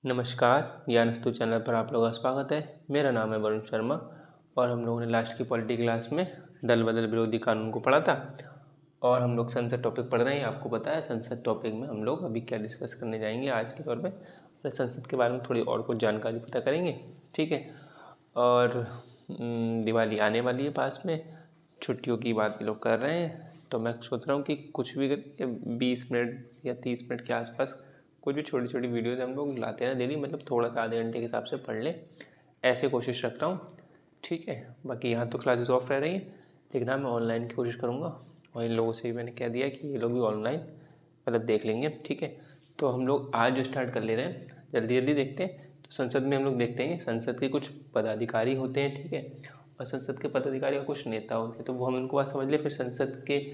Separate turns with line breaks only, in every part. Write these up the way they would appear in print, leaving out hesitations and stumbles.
नमस्कार, ज्ञानस्तु चैनल पर आप लोगों का स्वागत है। मेरा नाम है वरुण शर्मा और हम लोगों ने लास्ट की पॉलिटी क्लास में दल बदल विरोधी कानून को पढ़ा था और हम लोग संसद टॉपिक पढ़ रहे हैं। आपको पता है संसद टॉपिक में हम लोग अभी क्या डिस्कस करने जाएंगे आज के तौर पे और संसद के बारे में थोड़ी और कुछ जानकारी पता करेंगे, ठीक है। और दिवाली आने वाली है पास में, छुट्टियों की बात ये लोग कर रहे हैं, तो मैं सोच रहा हूँ कि कुछ भी 20 मिनट या 30 मिनट के आसपास कुछ भी छोटी छोटी वीडियोज़ हम लोग लाते हैं डेली, मतलब थोड़ा सा आधे घंटे के हिसाब से पढ़ लें, ऐसे कोशिश रखता हूँ, ठीक है। बाकी यहाँ तो क्लासेस ऑफ रह रही हैं, लेकिन हाँ मैं ऑनलाइन की कोशिश करूँगा और इन लोगों से भी मैंने कह दिया कि ये लोग भी ऑनलाइन मतलब देख लेंगे, ठीक है। तो हम लोग आज जो स्टार्ट कर ले रहे हैं, जल्दी जल्दी देखते हैं। तो संसद में हम लोग देखते हैं संसद के कुछ पदाधिकारी होते हैं, ठीक है, और संसद के पदाधिकारी और कुछ नेता होते हैं, तो वो हम उनको बात समझ ले। फिर संसद के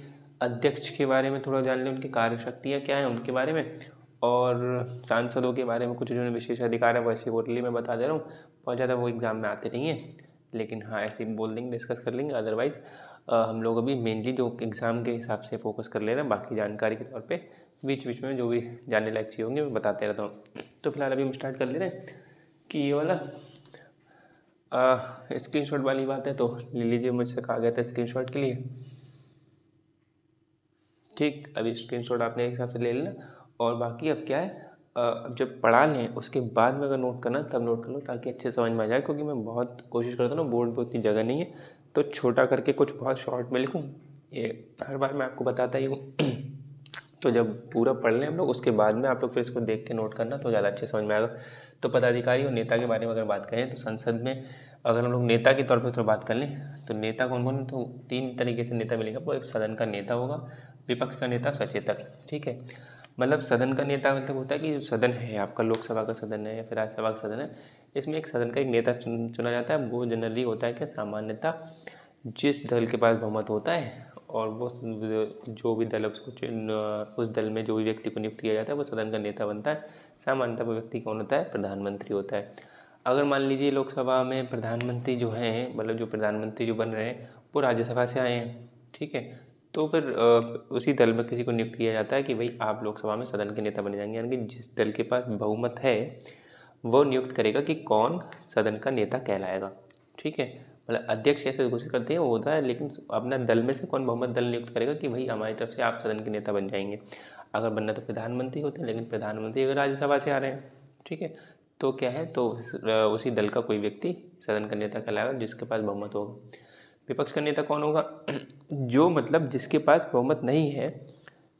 अध्यक्ष के बारे में थोड़ा जान लें, उनकी कार्य शक्तियाँ क्या हैं उनके बारे में, और सांसदों के बारे में कुछ जो विशेष अधिकार है वैसे बोल मैं बता दे रहा हूँ। बहुत ज़्यादा वो एग्ज़ाम में आते नहीं हैं, लेकिन हाँ ऐसे ही बोल देंगे, डिस्कस कर लेंगे। अदरवाइज़ हम लोग अभी मेनली जो एग्ज़ाम के हिसाब से फोकस कर ले रहे हैं, बाकी जानकारी के तौर पे बीच बीच में जो भी जानने लायक चीज़ होंगी मैं बताते रहता हूँ। तो फिलहाल अभी हम स्टार्ट कर ले रहे हैं कि ये वाला स्क्रीनशॉट वाली बात है, तो ले लीजिए, मुझसे कहा गया था स्क्रीनशॉट के लिए, ठीक। अभी स्क्रीनशॉट आपने एक हिसाब से ले लेना और बाकी अब क्या है, अब जब पढ़ा लें उसके बाद में अगर नोट करना तब नोट कर लो, ताकि अच्छे समझ में आ जाए। क्योंकि मैं बहुत कोशिश करता हूँ ना, बोर्ड पर उतनी जगह नहीं है, तो छोटा करके कुछ बहुत शॉर्ट में लिखूँ, ये हर बार मैं आपको बताता ही हूँ। तो जब पूरा पढ़ लें हम लोग, उसके बाद में आप लोग फिर इसको देख के नोट करना, तो ज़्यादा अच्छे समझ में आएगा। तो पदाधिकारी और नेता के बारे में अगर बात करें, तो संसद में अगर हम लोग नेता के तौर पर थोड़ा बात कर लें, तो नेता कौन कौन, तो 3 तरीके से नेता मिलेगा। वो एक सदन का नेता होगा, विपक्ष का नेता, सचेतक, ठीक है। मतलब सदन का नेता मतलब होता है कि जो सदन है आपका, लोकसभा का सदन है या फिर राज्यसभा का सदन है, इसमें एक सदन का एक नेता चुना जाता है। वो जनरली होता है कि सामान्यतः जिस दल के पास बहुमत होता है, और वो जो भी दल उसको उस दल में जो भी व्यक्ति को नियुक्त किया जाता है वो सदन का नेता बनता है। सामान्यतः वो व्यक्ति कौन होता है, प्रधानमंत्री होता है। अगर मान लीजिए लोकसभा में प्रधानमंत्री जो हैं, मतलब जो प्रधानमंत्री जो बन रहे हैं वो राज्यसभा से आए हैं, ठीक है, तो फिर उसी दल में किसी को नियुक्त किया जाता है कि भाई आप लोकसभा में सदन के नेता बने जाएंगे। यानी कि जिस दल के पास बहुमत है वो नियुक्त करेगा कि कौन सदन का नेता कहलाएगा, ठीक है। मतलब अध्यक्ष कैसे घोषित करते हैं वो होता है, लेकिन अपना दल में से कौन बहुमत दल नियुक्त करेगा कि भाई हमारी तरफ से आप सदन के नेता बन जाएंगे। अगर बनना तो प्रधानमंत्री होते हैं, लेकिन प्रधानमंत्री अगर राज्यसभा से आ रहे हैं, ठीक है, तो क्या है, तो उसी दल का कोई व्यक्ति सदन का नेता कहलाएगा जिसके पास बहुमत होगा। विपक्ष का नेता कौन होगा, जो मतलब जिसके पास बहुमत नहीं है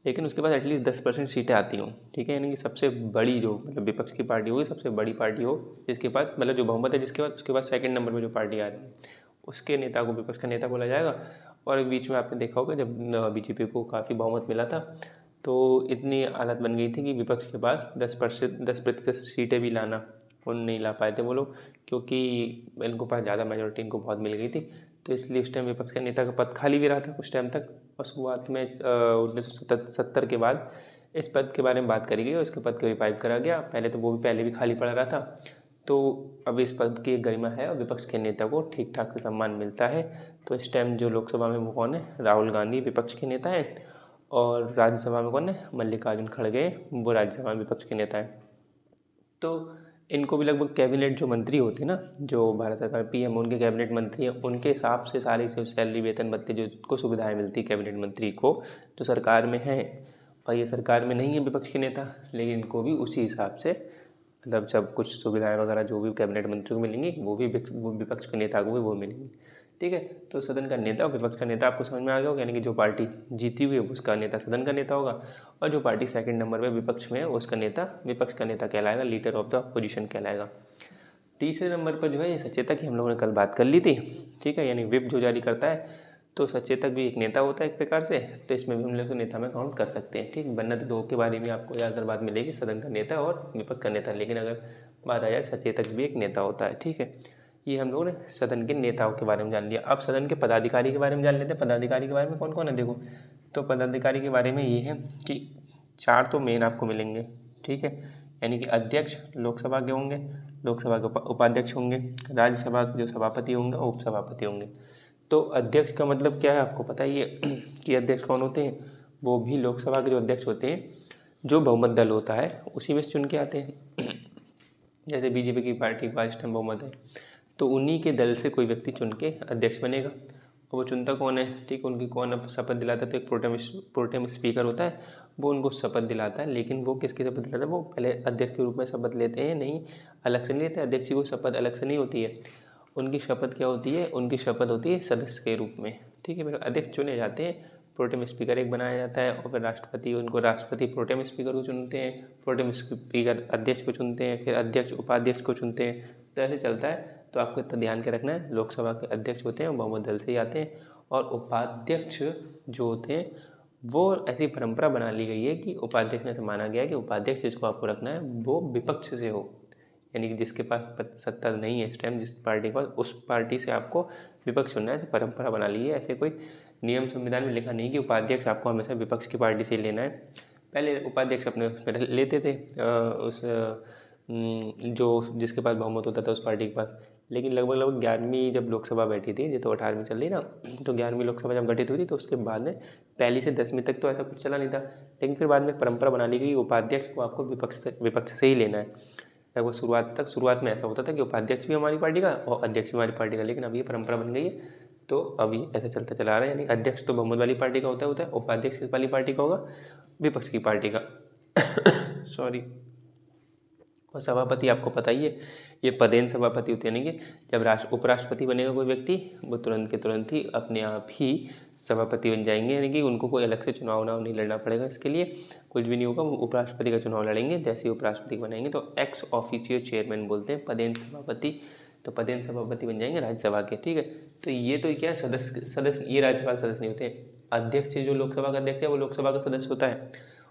लेकिन उसके पास एटलीस्ट 10% सीटें आती हों, ठीक है। यानी कि सबसे बड़ी जो मतलब विपक्ष की पार्टी होगी, सबसे बड़ी पार्टी हो जिसके पास मतलब जो बहुमत है जिसके पास, उसके बाद सेकंड नंबर में जो पार्टी आ रही है उसके नेता को विपक्ष का नेता बोला जाएगा। और बीच में आपने देखा होगा जब बीजेपी को काफ़ी बहुमत मिला था, तो इतनी हालत बन गई थी कि विपक्ष के पास 10% सीटें भी लाना वो नहीं ला पाए थे वो लोग, क्योंकि इनको पास ज़्यादा मेजोरिटी इनको बहुत मिल गई थी। तो इसलिए उस टाइम विपक्ष का नेता का पद खाली भी रहा था कुछ टाइम तक, और शुरुआत में 1970 के बाद इस पद के बारे में बात करी गई और इसके पद को रिवाइव करा गया। पहले तो वो भी पहले भी खाली पड़ा रहा था, तो अब इस पद की गरिमा है और विपक्ष के नेता को ठीक ठाक से सम्मान मिलता है। तो इस टाइम जो लोकसभा में वो कौन है, राहुल गांधी विपक्ष के नेता हैं, और राज्यसभा में कौन है, मल्लिकार्जुन खड़गे, वो राज्यसभा में विपक्ष के नेता हैं। तो इनको भी लगभग कैबिनेट जो मंत्री होते हैं ना, जो भारत सरकार पीएम उनके कैबिनेट मंत्री हैं, उनके हिसाब से सारी जो सैलरी वेतन भत्ते जो को सुविधाएं मिलती है कैबिनेट मंत्री को, जो सरकार में है, और ये सरकार में नहीं है विपक्ष के नेता, लेकिन इनको भी उसी हिसाब से मतलब सब कुछ सुविधाएं वगैरह जो भी कैबिनेट मंत्री को मिलेंगी वो भी विपक्ष के नेता को भी वो मिलेंगी, ठीक है। तो सदन का नेता और विपक्ष का नेता आपको समझ में आ गया होगा। यानी कि जो पार्टी जीती हुई है उसका नेता सदन का नेता होगा, और जो पार्टी सेकंड नंबर पे विपक्ष में है उसका नेता विपक्ष का नेता कहलाएगा, लीडर ऑफ द अपोजिशन कहलाएगा। तीसरे नंबर पर जो है ये सचेतक की हम लोगों ने कल बात कर ली थी, ठीक है। यानी विप जो जारी करता है, तो सचेतक भी एक नेता होता है एक प्रकार से, तो इसमें भी हम लोग नेता में काउंट कर सकते हैं, ठीक। बनना तो दो के बारे में आपको ज़्यादातर बात मिलेगी, सदन का नेता और विपक्ष का नेता, लेकिन अगर बात आ जाए सचेतक भी एक नेता होता है, ठीक है। ये हम लोगों ने सदन के नेताओं के बारे में जान लिया। अब सदन के पदाधिकारी के बारे में जान लेते हैं। पदाधिकारी के बारे में कौन कौन है, देखो, तो पदाधिकारी के बारे में ये है कि 4 तो मेन आपको मिलेंगे, ठीक है। यानी कि अध्यक्ष लोकसभा के होंगे, लोकसभा के उपाध्यक्ष होंगे, राज्यसभा के जो सभापति होंगे और उपसभापति होंगे। तो अध्यक्ष का मतलब क्या है आपको पता ही है कि अध्यक्ष कौन होते हैं, वो भी लोकसभा के जो अध्यक्ष होते हैं, जो बहुमत दल होता है उसी में से चुन के आते हैं। जैसे बीजेपी की पार्टी का इस टाइम बहुमत है, तो उन्हीं के दल से कोई व्यक्ति चुन के अध्यक्ष बनेगा। और वो चुनता कौन है, ठीक, उनकी कौन शपथ दिलाता है, तो एक प्रोटेम स्पीकर होता है, वो उनको शपथ दिलाता है। लेकिन वो किसकी शपथ दिलाता है, वो पहले अध्यक्ष के रूप में शपथ लेते हैं, नहीं अलग से नहीं लेते, अध्यक्ष की वो शपथ अलग से नहीं होती है। उनकी शपथ क्या होती है, उनकी शपथ होती है सदस्य के रूप में, ठीक है। फिर अध्यक्ष चुने जाते हैं, प्रोटेम स्पीकर एक बनाया जाता है, और फिर राष्ट्रपति, उनको राष्ट्रपति प्रोटेम स्पीकर को चुनते हैं, प्रोटेम स्पीकर अध्यक्ष को चुनते हैं, फिर अध्यक्ष उपाध्यक्ष को चुनते हैं। तो ऐसे चलता है। तो आपको इतना ध्यान के रखना है, लोकसभा के अध्यक्ष होते हैं बहुमत दल से ही आते हैं, और उपाध्यक्ष जो होते हैं वो ऐसी परंपरा बना ली गई है कि उपाध्यक्ष में से माना गया है कि उपाध्यक्ष जिसको आपको रखना है वो विपक्ष से हो, यानी कि जिसके पास सत्ता नहीं है इस टाइम, जिस पार्टी के पास, उस पार्टी से आपको विपक्ष चुनना है। ऐसी परंपरा बना ली है, ऐसे कोई नियम संविधान में लिखा नहीं कि उपाध्यक्ष आपको हमेशा विपक्ष की पार्टी से लेना है। पहले उपाध्यक्ष अपने उसमें लेते थे जो जिसके पास बहुमत होता था उस पार्टी के पास। लेकिन लगभग 11वीं जब लोकसभा बैठी थी, ये तो 18वीं चल रही ना, तो 11वीं लोकसभा जब गठित हुई थी तो उसके बाद में पहली से 10वीं तक तो ऐसा कुछ चला नहीं था। लेकिन फिर बाद में एक परंपरा बना ली गई, उपाध्यक्ष को आपको विपक्ष से ही लेना है। लगभग शुरुआत में ऐसा होता था कि उपाध्यक्ष भी हमारी पार्टी का और अध्यक्ष भी हमारी पार्टी का, लेकिन अब ये परंपरा बन गई है, तो अभी ऐसा चलता चला आ रहा है। यानी अध्यक्ष तो बहुमत वाली पार्टी का होता है, उपाध्यक्ष किस वाली पार्टी का होगा, विपक्ष की पार्टी का। सॉरी। और सभापति आपको पता ही है, ये पदेन सभापति होते हैं, यानी कि जब उपराष्ट्रपति बनेगा कोई व्यक्ति, वो तुरंत के तुरंत ही अपने आप ही सभापति बन जाएंगे, यानी कि उनको कोई अलग से चुनाव नहीं लड़ना पड़ेगा, इसके लिए कुछ भी नहीं होगा, वो उपराष्ट्रपति का चुनाव लड़ेंगे। जैसे ही उपराष्ट्रपति बनेंगे तो एक्स ऑफिशियो चेयरमैन बोलते हैं, पदेन सभापति, तो पदेन सभापति बन जाएंगे राज्यसभा के, ठीक है। तो ये तो क्या है, सदस्य ये राज्यसभा के सदस्य नहीं होते। अध्यक्ष जो लोकसभा का अध्यक्ष है वो लोकसभा का सदस्य होता है,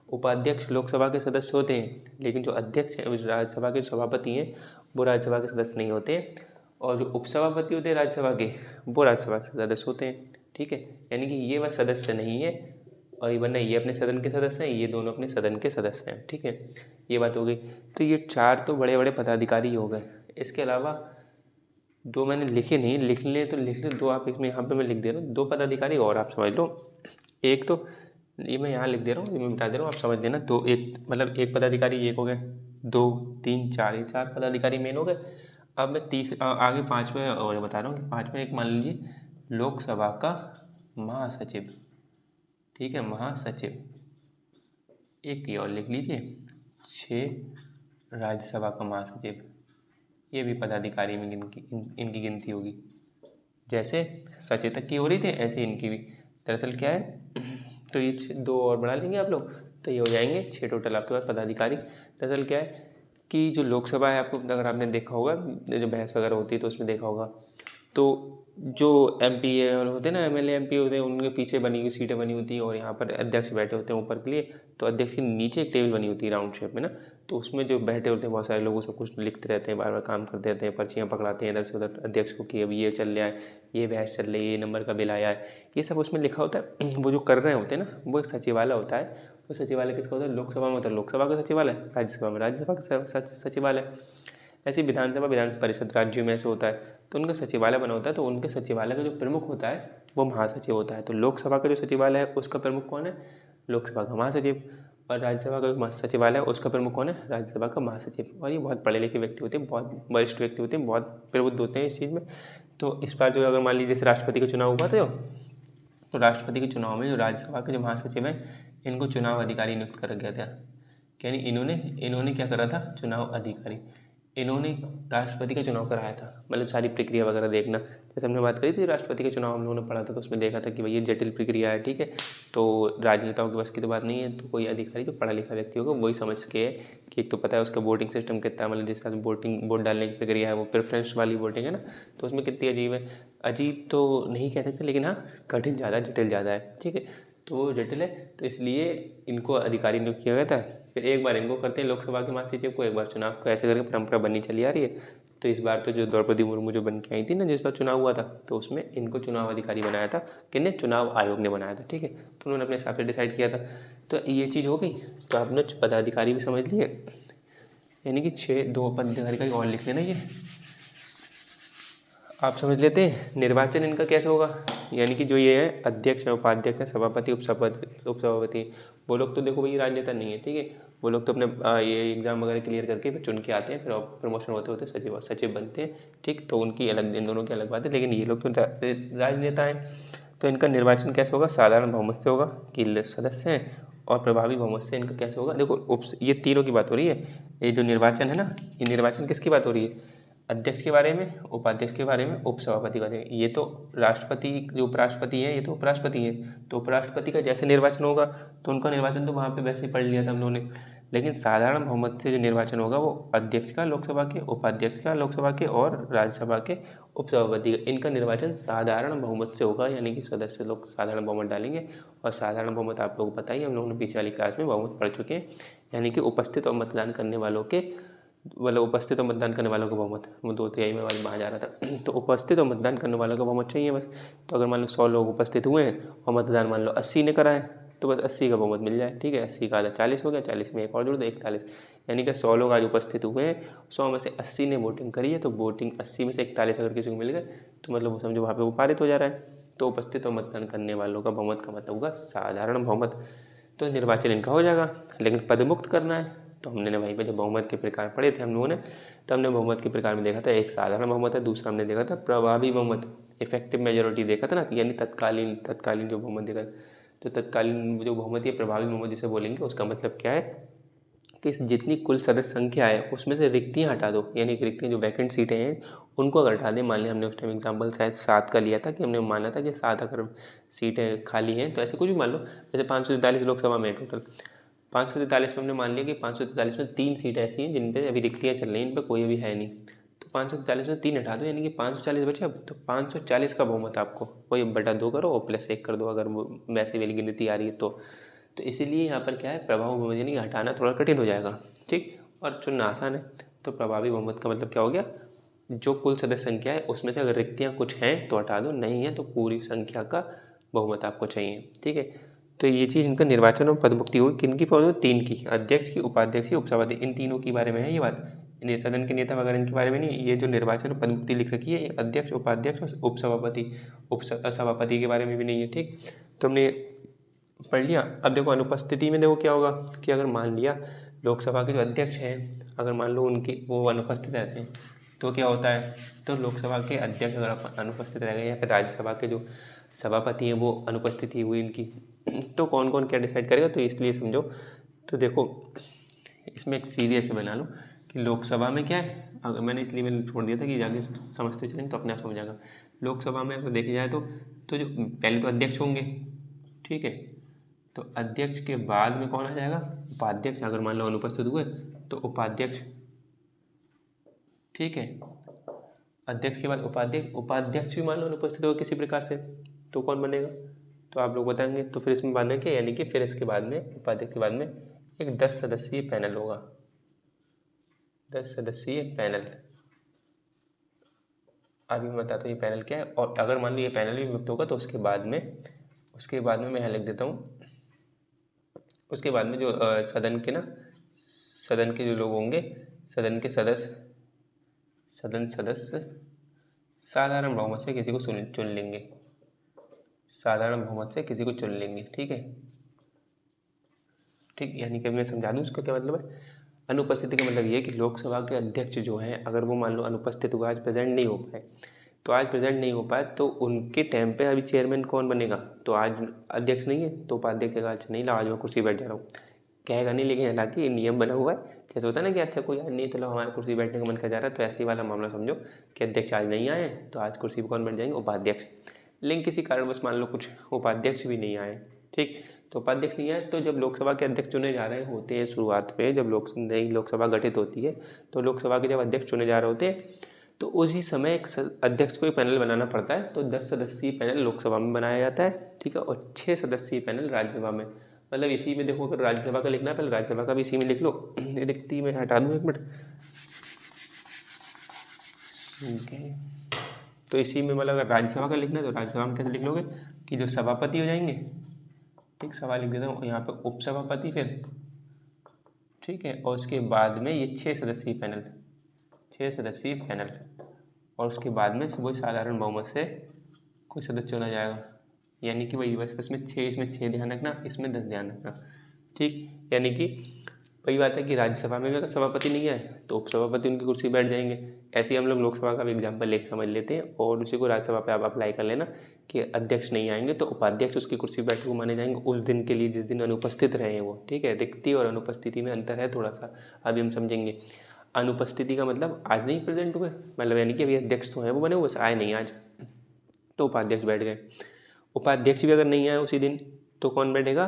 उपाध्यक्ष लोकसभा के सदस्य होते हैं, लेकिन जो अध्यक्ष हैं राज्यसभा के सभापति हैं वो राज्यसभा के सदस्य नहीं होते। और जो उपसभापति होते हैं राज्यसभा के, वो राज्यसभा के सदस्य होते हैं, ठीक है। यानी कि ये वह सदस्य नहीं है, और वरना ये अपने सदन के सदस्य हैं, ये दोनों अपने सदन के सदस्य हैं, ठीक है। ये बात हो गई। तो ये 4 तो बड़े बड़े पदाधिकारी हो गए। इसके अलावा 2 मैंने लिखे नहीं, लिख ले तो लिख ले, 2 आप इसमें यहाँ पे मैं लिख दे रहा हूँ, 2 पदाधिकारी और आप समझ लो। एक तो ये मैं यहाँ लिख दे रहा हूँ, ये मैं बता दे रहा हूँ, आप समझ लेना। 2 एक मतलब एक पदाधिकारी एक हो गए, 2 3 4, ये 4 पदाधिकारी मेन हो गए। अब मैं आगे 5वें और बता रहा हूँ कि 5वें एक मान लीजिए लोकसभा का महासचिव, ठीक है, महासचिव। एक ये और लिख लीजिए 6 राज्यसभा का महासचिव, ये भी पदाधिकारी में इनकी गिनती होगी। जैसे सचेतक की हो रही थी ऐसे इनकी भी। दरअसल क्या है, तो ये 2 और बढ़ा लेंगे आप लोग, तो ये हो जाएंगे 6 टोटल आपके पास पदाधिकारी। दरअसल क्या है कि जो लोकसभा है, आपको अगर आपने देखा होगा जो बहस वगैरह होती है तो उसमें देखा होगा, तो जो MP होते हैं ना, MLA MP होते हैं, उनके पीछे बनी हुई सीटें बनी होती हैं, और यहाँ पर अध्यक्ष बैठे होते हैं ऊपर के लिए। तो अध्यक्ष के नीचे एक टेबल बनी होती है राउंड शेप में ना, तो उसमें जो बैठे होते हैं बहुत सारे लोग सब कुछ लिखते रहते हैं, बार बार काम करते रहते हैं, पर्चियाँ पकड़ाते हैं इधर से उधर अध्यक्ष को कि अब ये चल रहा है, ये बहस चल रही है, ये नंबर का बिल आया है, ये सब उसमें लिखा होता है। वो जो कर रहे होते हैं ना, वो एक सचिवालय होता है। वो सचिवालय किसका होता है, लोकसभा में होता है लोकसभा का सचिवालय, राज्यसभा में राज्यसभा का सचिवालय। ऐसे विधानसभा विधान परिषद राज्यों में ऐसे होता है, तो उनका सचिवालय बना होता है। तो उनके सचिवालय का जो प्रमुख होता है वो महासचिव होता है। तो लोकसभा का जो सचिवालय है उसका प्रमुख कौन है, लोकसभा का महासचिव। और राज्यसभा का जो सचिवालय है उसका प्रमुख कौन है, राज्यसभा का महासचिव। और ये बहुत पढ़े लिखे व्यक्ति होते हैं, बहुत वरिष्ठ व्यक्ति होते हैं, बहुत प्रबुद्ध होते हैं इस चीज़ में। तो इस बार जो अगर मान लीजिए जैसे राष्ट्रपति का चुनाव हुआ था, तो राष्ट्रपति के चुनाव में जो राज्यसभा के जो महासचिव हैं इनको चुनाव अधिकारी नियुक्त कर गया था। यानी इन्होंने क्या करा था, चुनाव अधिकारी, इन्होंने राष्ट्रपति का चुनाव कराया था। मतलब सारी प्रक्रिया वगैरह देखना, जैसे हमने बात करी थी राष्ट्रपति का चुनाव हम लोगों ने पढ़ा था, तो उसमें देखा था कि भाई ये जटिल प्रक्रिया है, ठीक है। तो राजनेताओं के बस की तो बात नहीं है, तो कोई अधिकारी जो पढ़ा लिखा व्यक्ति होगा वही समझ के कि एक तो पता है उसका वोटिंग सिस्टम कितना, मतलब जिस तरह से वोट डालने की प्रक्रिया है वो प्रेफरेंस वाली वोटिंग है ना, तो उसमें कितनी अजीब है, अजीब तो नहीं कह सकते, लेकिन हाँ कठिन ज़्यादा, जटिल ज़्यादा है, ठीक है। तो जटिल है, तो इसलिए इनको अधिकारी नियुक्त किया गया था। फिर एक बार इनको करते हैं लोकसभा के महासचिव को, एक बार चुनाव को, ऐसे करके परंपरा बनी चली आ रही है। तो इस बार तो जो द्रौपदी मुर्मू जो बन के आई थी ना जिस बार चुनाव हुआ था, तो उसमें इनको चुनाव अधिकारी बनाया था, किसने, चुनाव आयोग ने बनाया था, ठीक है। तो उन्होंने अपने हिसाब से डिसाइड किया था। तो ये चीज़ हो गई। तो आपने पदाधिकारी भी समझ लिए, यानी कि 2 पदाधिकारी और लिख लेना, ये आप समझ लेते हैं। निर्वाचन इनका कैसे होगा, यानी कि जो ये है अध्यक्ष है, उपाध्यक्ष है, सभापति उपसभापति, वो लोग तो देखो भाई राजनेता नहीं है, ठीक है। वो लोग तो अपने ये एग्ज़ाम वगैरह क्लियर करके फिर चुन के आते हैं, फिर प्रमोशन होते होते सचिव सचिव बनते हैं, ठीक। तो उनकी अलग, इन दोनों की अलग बात है। लेकिन ये लोग तो राजनेता हैं, तो इनका निर्वाचन कैसे होगा? साधारण बहुमत से होगा कि सदस्य हैं, और प्रभावी बहुमत से इनका कैसे होगा? देखो ये तीनों की बात हो रही है। ये जो निर्वाचन है ना, ये निर्वाचन किसकी बात हो रही है? अध्यक्ष के बारे में, उपाध्यक्ष के बारे में, उपसभापति के बारे में। ये तो राष्ट्रपति, जो उपराष्ट्रपति हैं, ये तो उपराष्ट्रपति हैं। तो उपराष्ट्रपति का जैसे निर्वाचन होगा तो उनका निर्वाचन तो वहाँ पे वैसे ही पढ़ लिया था हम लोगों ने। लेकिन साधारण बहुमत से जो निर्वाचन होगा वो अध्यक्ष का लोकसभा के, उपाध्यक्ष का लोकसभा के, और राज्यसभा के उपसभापति का, इनका निर्वाचन साधारण बहुमत से होगा। यानी कि सदस्य लोग साधारण बहुमत डालेंगे। और साधारण बहुमत आप लोग पता ही, हम लोगों ने पीछे वाली क्लास में बहुमत पढ़ चुके हैं। यानी कि उपस्थित और मतदान करने वालों के, मतलब उपस्थित और मतदान करने वालों का बहुमत, वो 2/3 में वहाँ जा रहा था। तो उपस्थित और मतदान करने वालों का बहुमत चाहिए बस। तो अगर मान लो 100 लोग उपस्थित हुए हैं और मतदान मान लो 80 ने करा है, तो बस 80 का बहुमत मिल जाए, ठीक है। 80 का आधा 40 हो गया, 40 में एक और जोड़ दो, 41। यानी कि 100 लोग आज उपस्थित हुए हैं, 100 में से 80 ने वोटिंग करी है, तो वोटिंग 80 में से 41 अगर किसी को मिल गए तो मतलब वो समझो वहाँ पे वो पारित हो जा रहा है। तो उपस्थित और मतदान करने वालों का बहुमत का मतलब होगा साधारण बहुमत। तो निर्वाचन इनका हो जाएगा। लेकिन पदमुक्त करना है, तो हमने वहीं पे जब बहुमत के प्रकार पढ़े थे हम लोगों ने, तो हमने बहुमत के प्रकार में देखा था, एक साधारण बहुमत है, दूसरा हमने देखा था प्रभावी बहुमत, इफेक्टिव मेजोरिटी देखा था ना, यानी तत्कालीन जो बहुमत देखा। तो तत्कालीन जो बहुमत या प्रभावी बहुमत जिसे बोलेंगे, उसका मतलब क्या है कि जितनी कुल सदस्य संख्या है उसमें से रिक्तियाँ हटा दो। यानी कि रिक्तियाँ जो वैकेंट सीटें हैं उनको अगर हटा दें, मान लिया हमने उस टाइम एग्जाम्पल शायद 7 का लिया था, कि हमने माना था कि 7 अगर सीटें खाली हैं, तो ऐसे कुछ भी मान लो, जैसे 543 लोकसभा में टोटल, 543 में हमने मान लिया कि 543 में 3 सीट ऐसी हैं जिन पे अभी रिक्तियाँ चल रही हैं, इन पर कोई अभी है नहीं। तो 543 में 3 हटा दो, यानी कि 540 बचे। अब तो 540 का बहुमत आपको वही बटा 2 करो और +1 कर दो, अगर वो वैसे वाली गिनती आ रही है तो इसीलिए यहाँ पर क्या है, प्रभावी बहुमत यानी हटाना थोड़ा कठिन हो जाएगा, ठीक, और चुनना आसान है। तो प्रभावी बहुमत का मतलब क्या हो गया? जो कुल सदस्य संख्या है उसमें से अगर रिक्तियाँ कुछ हैं तो हटा दो, नहीं है तो पूरी संख्या का बहुमत आपको चाहिए, ठीक है। तो ये चीज़ इनका निर्वाचन और पदमुक्ति हुई, किनकी पद? 3 की, अध्यक्ष की, उपाध्यक्ष की, उपसभापति, इन तीनों के बारे में है ये बात। सदन के नेता वगैरह इनके बारे में नहीं। ये जो निर्वाचन और पदमुक्ति लिख रखी है, ये अध्यक्ष, उपाध्यक्ष और उपसभापति, उपसभापति के बारे में भी नहीं है, ठीक। तो हमने पढ़ लिया। अब देखो अनुपस्थिति में देखो क्या होगा, कि अगर मान लिया लोकसभा के जो अध्यक्ष हैं, अगर मान लो उनके वो अनुपस्थित रहते हैं, तो क्या होता है? तो लोकसभा के अध्यक्ष अगर अनुपस्थित रह गए, या फिर राज्यसभा के जो सभापति हैं वो अनुपस्थिति हुई इनकी, तो कौन कौन क्या डिसाइड करेगा? तो इसलिए समझो, तो देखो इसमें एक सीधी ऐसे बना लो कि लोकसभा में क्या है, अगर मैंने छोड़ दिया था कि जाके समझते चलेंगे तो अपने आप समझ आएगा। लोकसभा में अगर देखा जाए तो जो पहले तो अध्यक्ष होंगे, ठीक है। तो अध्यक्ष के बाद में कौन आ जाएगा? उपाध्यक्ष। अगर मान लो अनुपस्थित हुए तो उपाध्यक्ष, ठीक है। अध्यक्ष के बाद उपाध्यक्ष, उपाध्यक्ष भी मान लो अनुपस्थित हुआ किसी प्रकार से, तो कौन बनेगा? तो आप लोग बताएंगे। तो फिर इसमें बांधना क्या, यानी कि फिर इसके बाद में, उपाध्यक्ष के बाद में एक 10 सदस्यीय पैनल होगा, 10 सदस्यीय पैनल। अभी मैं बताता हूँ ये पैनल क्या है। और अगर मान लो ये पैनल भी मुक्त होगा तो उसके बाद में मैं यहाँ लिख देता हूँ, उसके बाद में जो सदन के जो लोग होंगे, सदन के सदस्य साधारण बहुमत से किसी को चुन लेंगे, साधारण बहुमत से किसी को चुन लेंगे, ठीक है, ठीक। यानी कि मैं समझा दूँ उसका क्या मतलब है। अनुपस्थिति का मतलब ये है कि लोकसभा के अध्यक्ष जो हैं, अगर वो मान लो अनुपस्थित हुआ, आज प्रेजेंट नहीं हो पाए, तो आज प्रेजेंट नहीं हो पाए तो उनके टाइम पे अभी चेयरमैन कौन बनेगा? तो आज अध्यक्ष नहीं है तो उपाध्यक्ष कहेगा अच्छा नहीं ला, आज मैं कुर्सी बैठ जा रहा हूँ, कहेगा नहीं। लेकिन हालांकि नियम बना हुआ है, जैसे होता है ना कि अच्छा कोई आज नहीं, चलो हमारे कुर्सी बैठने का मन कर जा रहा है, तो ऐसे ही वाला मामला समझो कि अध्यक्ष आज नहीं आए तो आज कुर्सी पर कौन बैठ जाएंगे? उपाध्यक्ष। लेकिन किसी कारणवश मान लो कुछ उपाध्यक्ष भी नहीं आए, ठीक। तो उपाध्यक्ष नहीं आए, तो जब लोकसभा के अध्यक्ष चुने जा रहे होते हैं शुरुआत में, जब नई लोकसभा गठित होती है, तो लोकसभा के जब अध्यक्ष चुने जा रहे होते हैं, तो उसी समय एक अध्यक्ष को पैनल बनाना पड़ता है। तो 10 सदस्यीय पैनल लोकसभा में बनाया जाता है, ठीक है, और 6 सदस्यीय पैनल राज्यसभा में। मतलब इसी में देखो, अगर राज्यसभा का लिखना है पहले राज्यसभा का भी इसी में लिख लो। रिक्ति में हटा दूँ 1 मिनट, ठीक है। तो इसी में मतलब अगर राज्यसभा का लिखना है तो राज्यसभा में कैसे लिख लोगे कि जो सभापति हो जाएंगे, ठीक, सभा लिख देता हूँ यहाँ पे, उपसभापति फिर, ठीक है, और उसके बाद में ये 6 सदस्यीय पैनल, 6 सदस्यीय पैनल, और उसके बाद में वही साधारण बहुमत से कोई सदस्य चुना जाएगा। यानी कि वही बस इसमें 6 ध्यान रखना, इसमें 10 ध्यान रखना, ठीक। यानी कि वही बात है कि राज्यसभा में भी अगर सभापति नहीं आए तो उपसभापति उनकी कुर्सी बैठ जाएंगे। ऐसे ही हम लोग लोकसभा का भी एग्जाम्पल लेकर समझ लेते हैं और उसी को राज्यसभा पे आप अप्लाई कर लेना कि अध्यक्ष नहीं आएंगे तो उपाध्यक्ष उसकी कुर्सी बैठे हुए माने जाएंगे उस दिन के लिए जिस दिन अनुपस्थित रहे हैं वो। ठीक है, रिक्ति और अनुपस्थिति में अंतर है थोड़ा सा, अभी हम समझेंगे। अनुपस्थिति का मतलब आज नहीं प्रेजेंट हुए, मतलब यानी कि अभी अध्यक्ष तो हैं वो बने हुए, आए नहीं आज, तो उपाध्यक्ष बैठ गए। उपाध्यक्ष भी अगर नहीं आए उसी दिन तो कौन बैठेगा,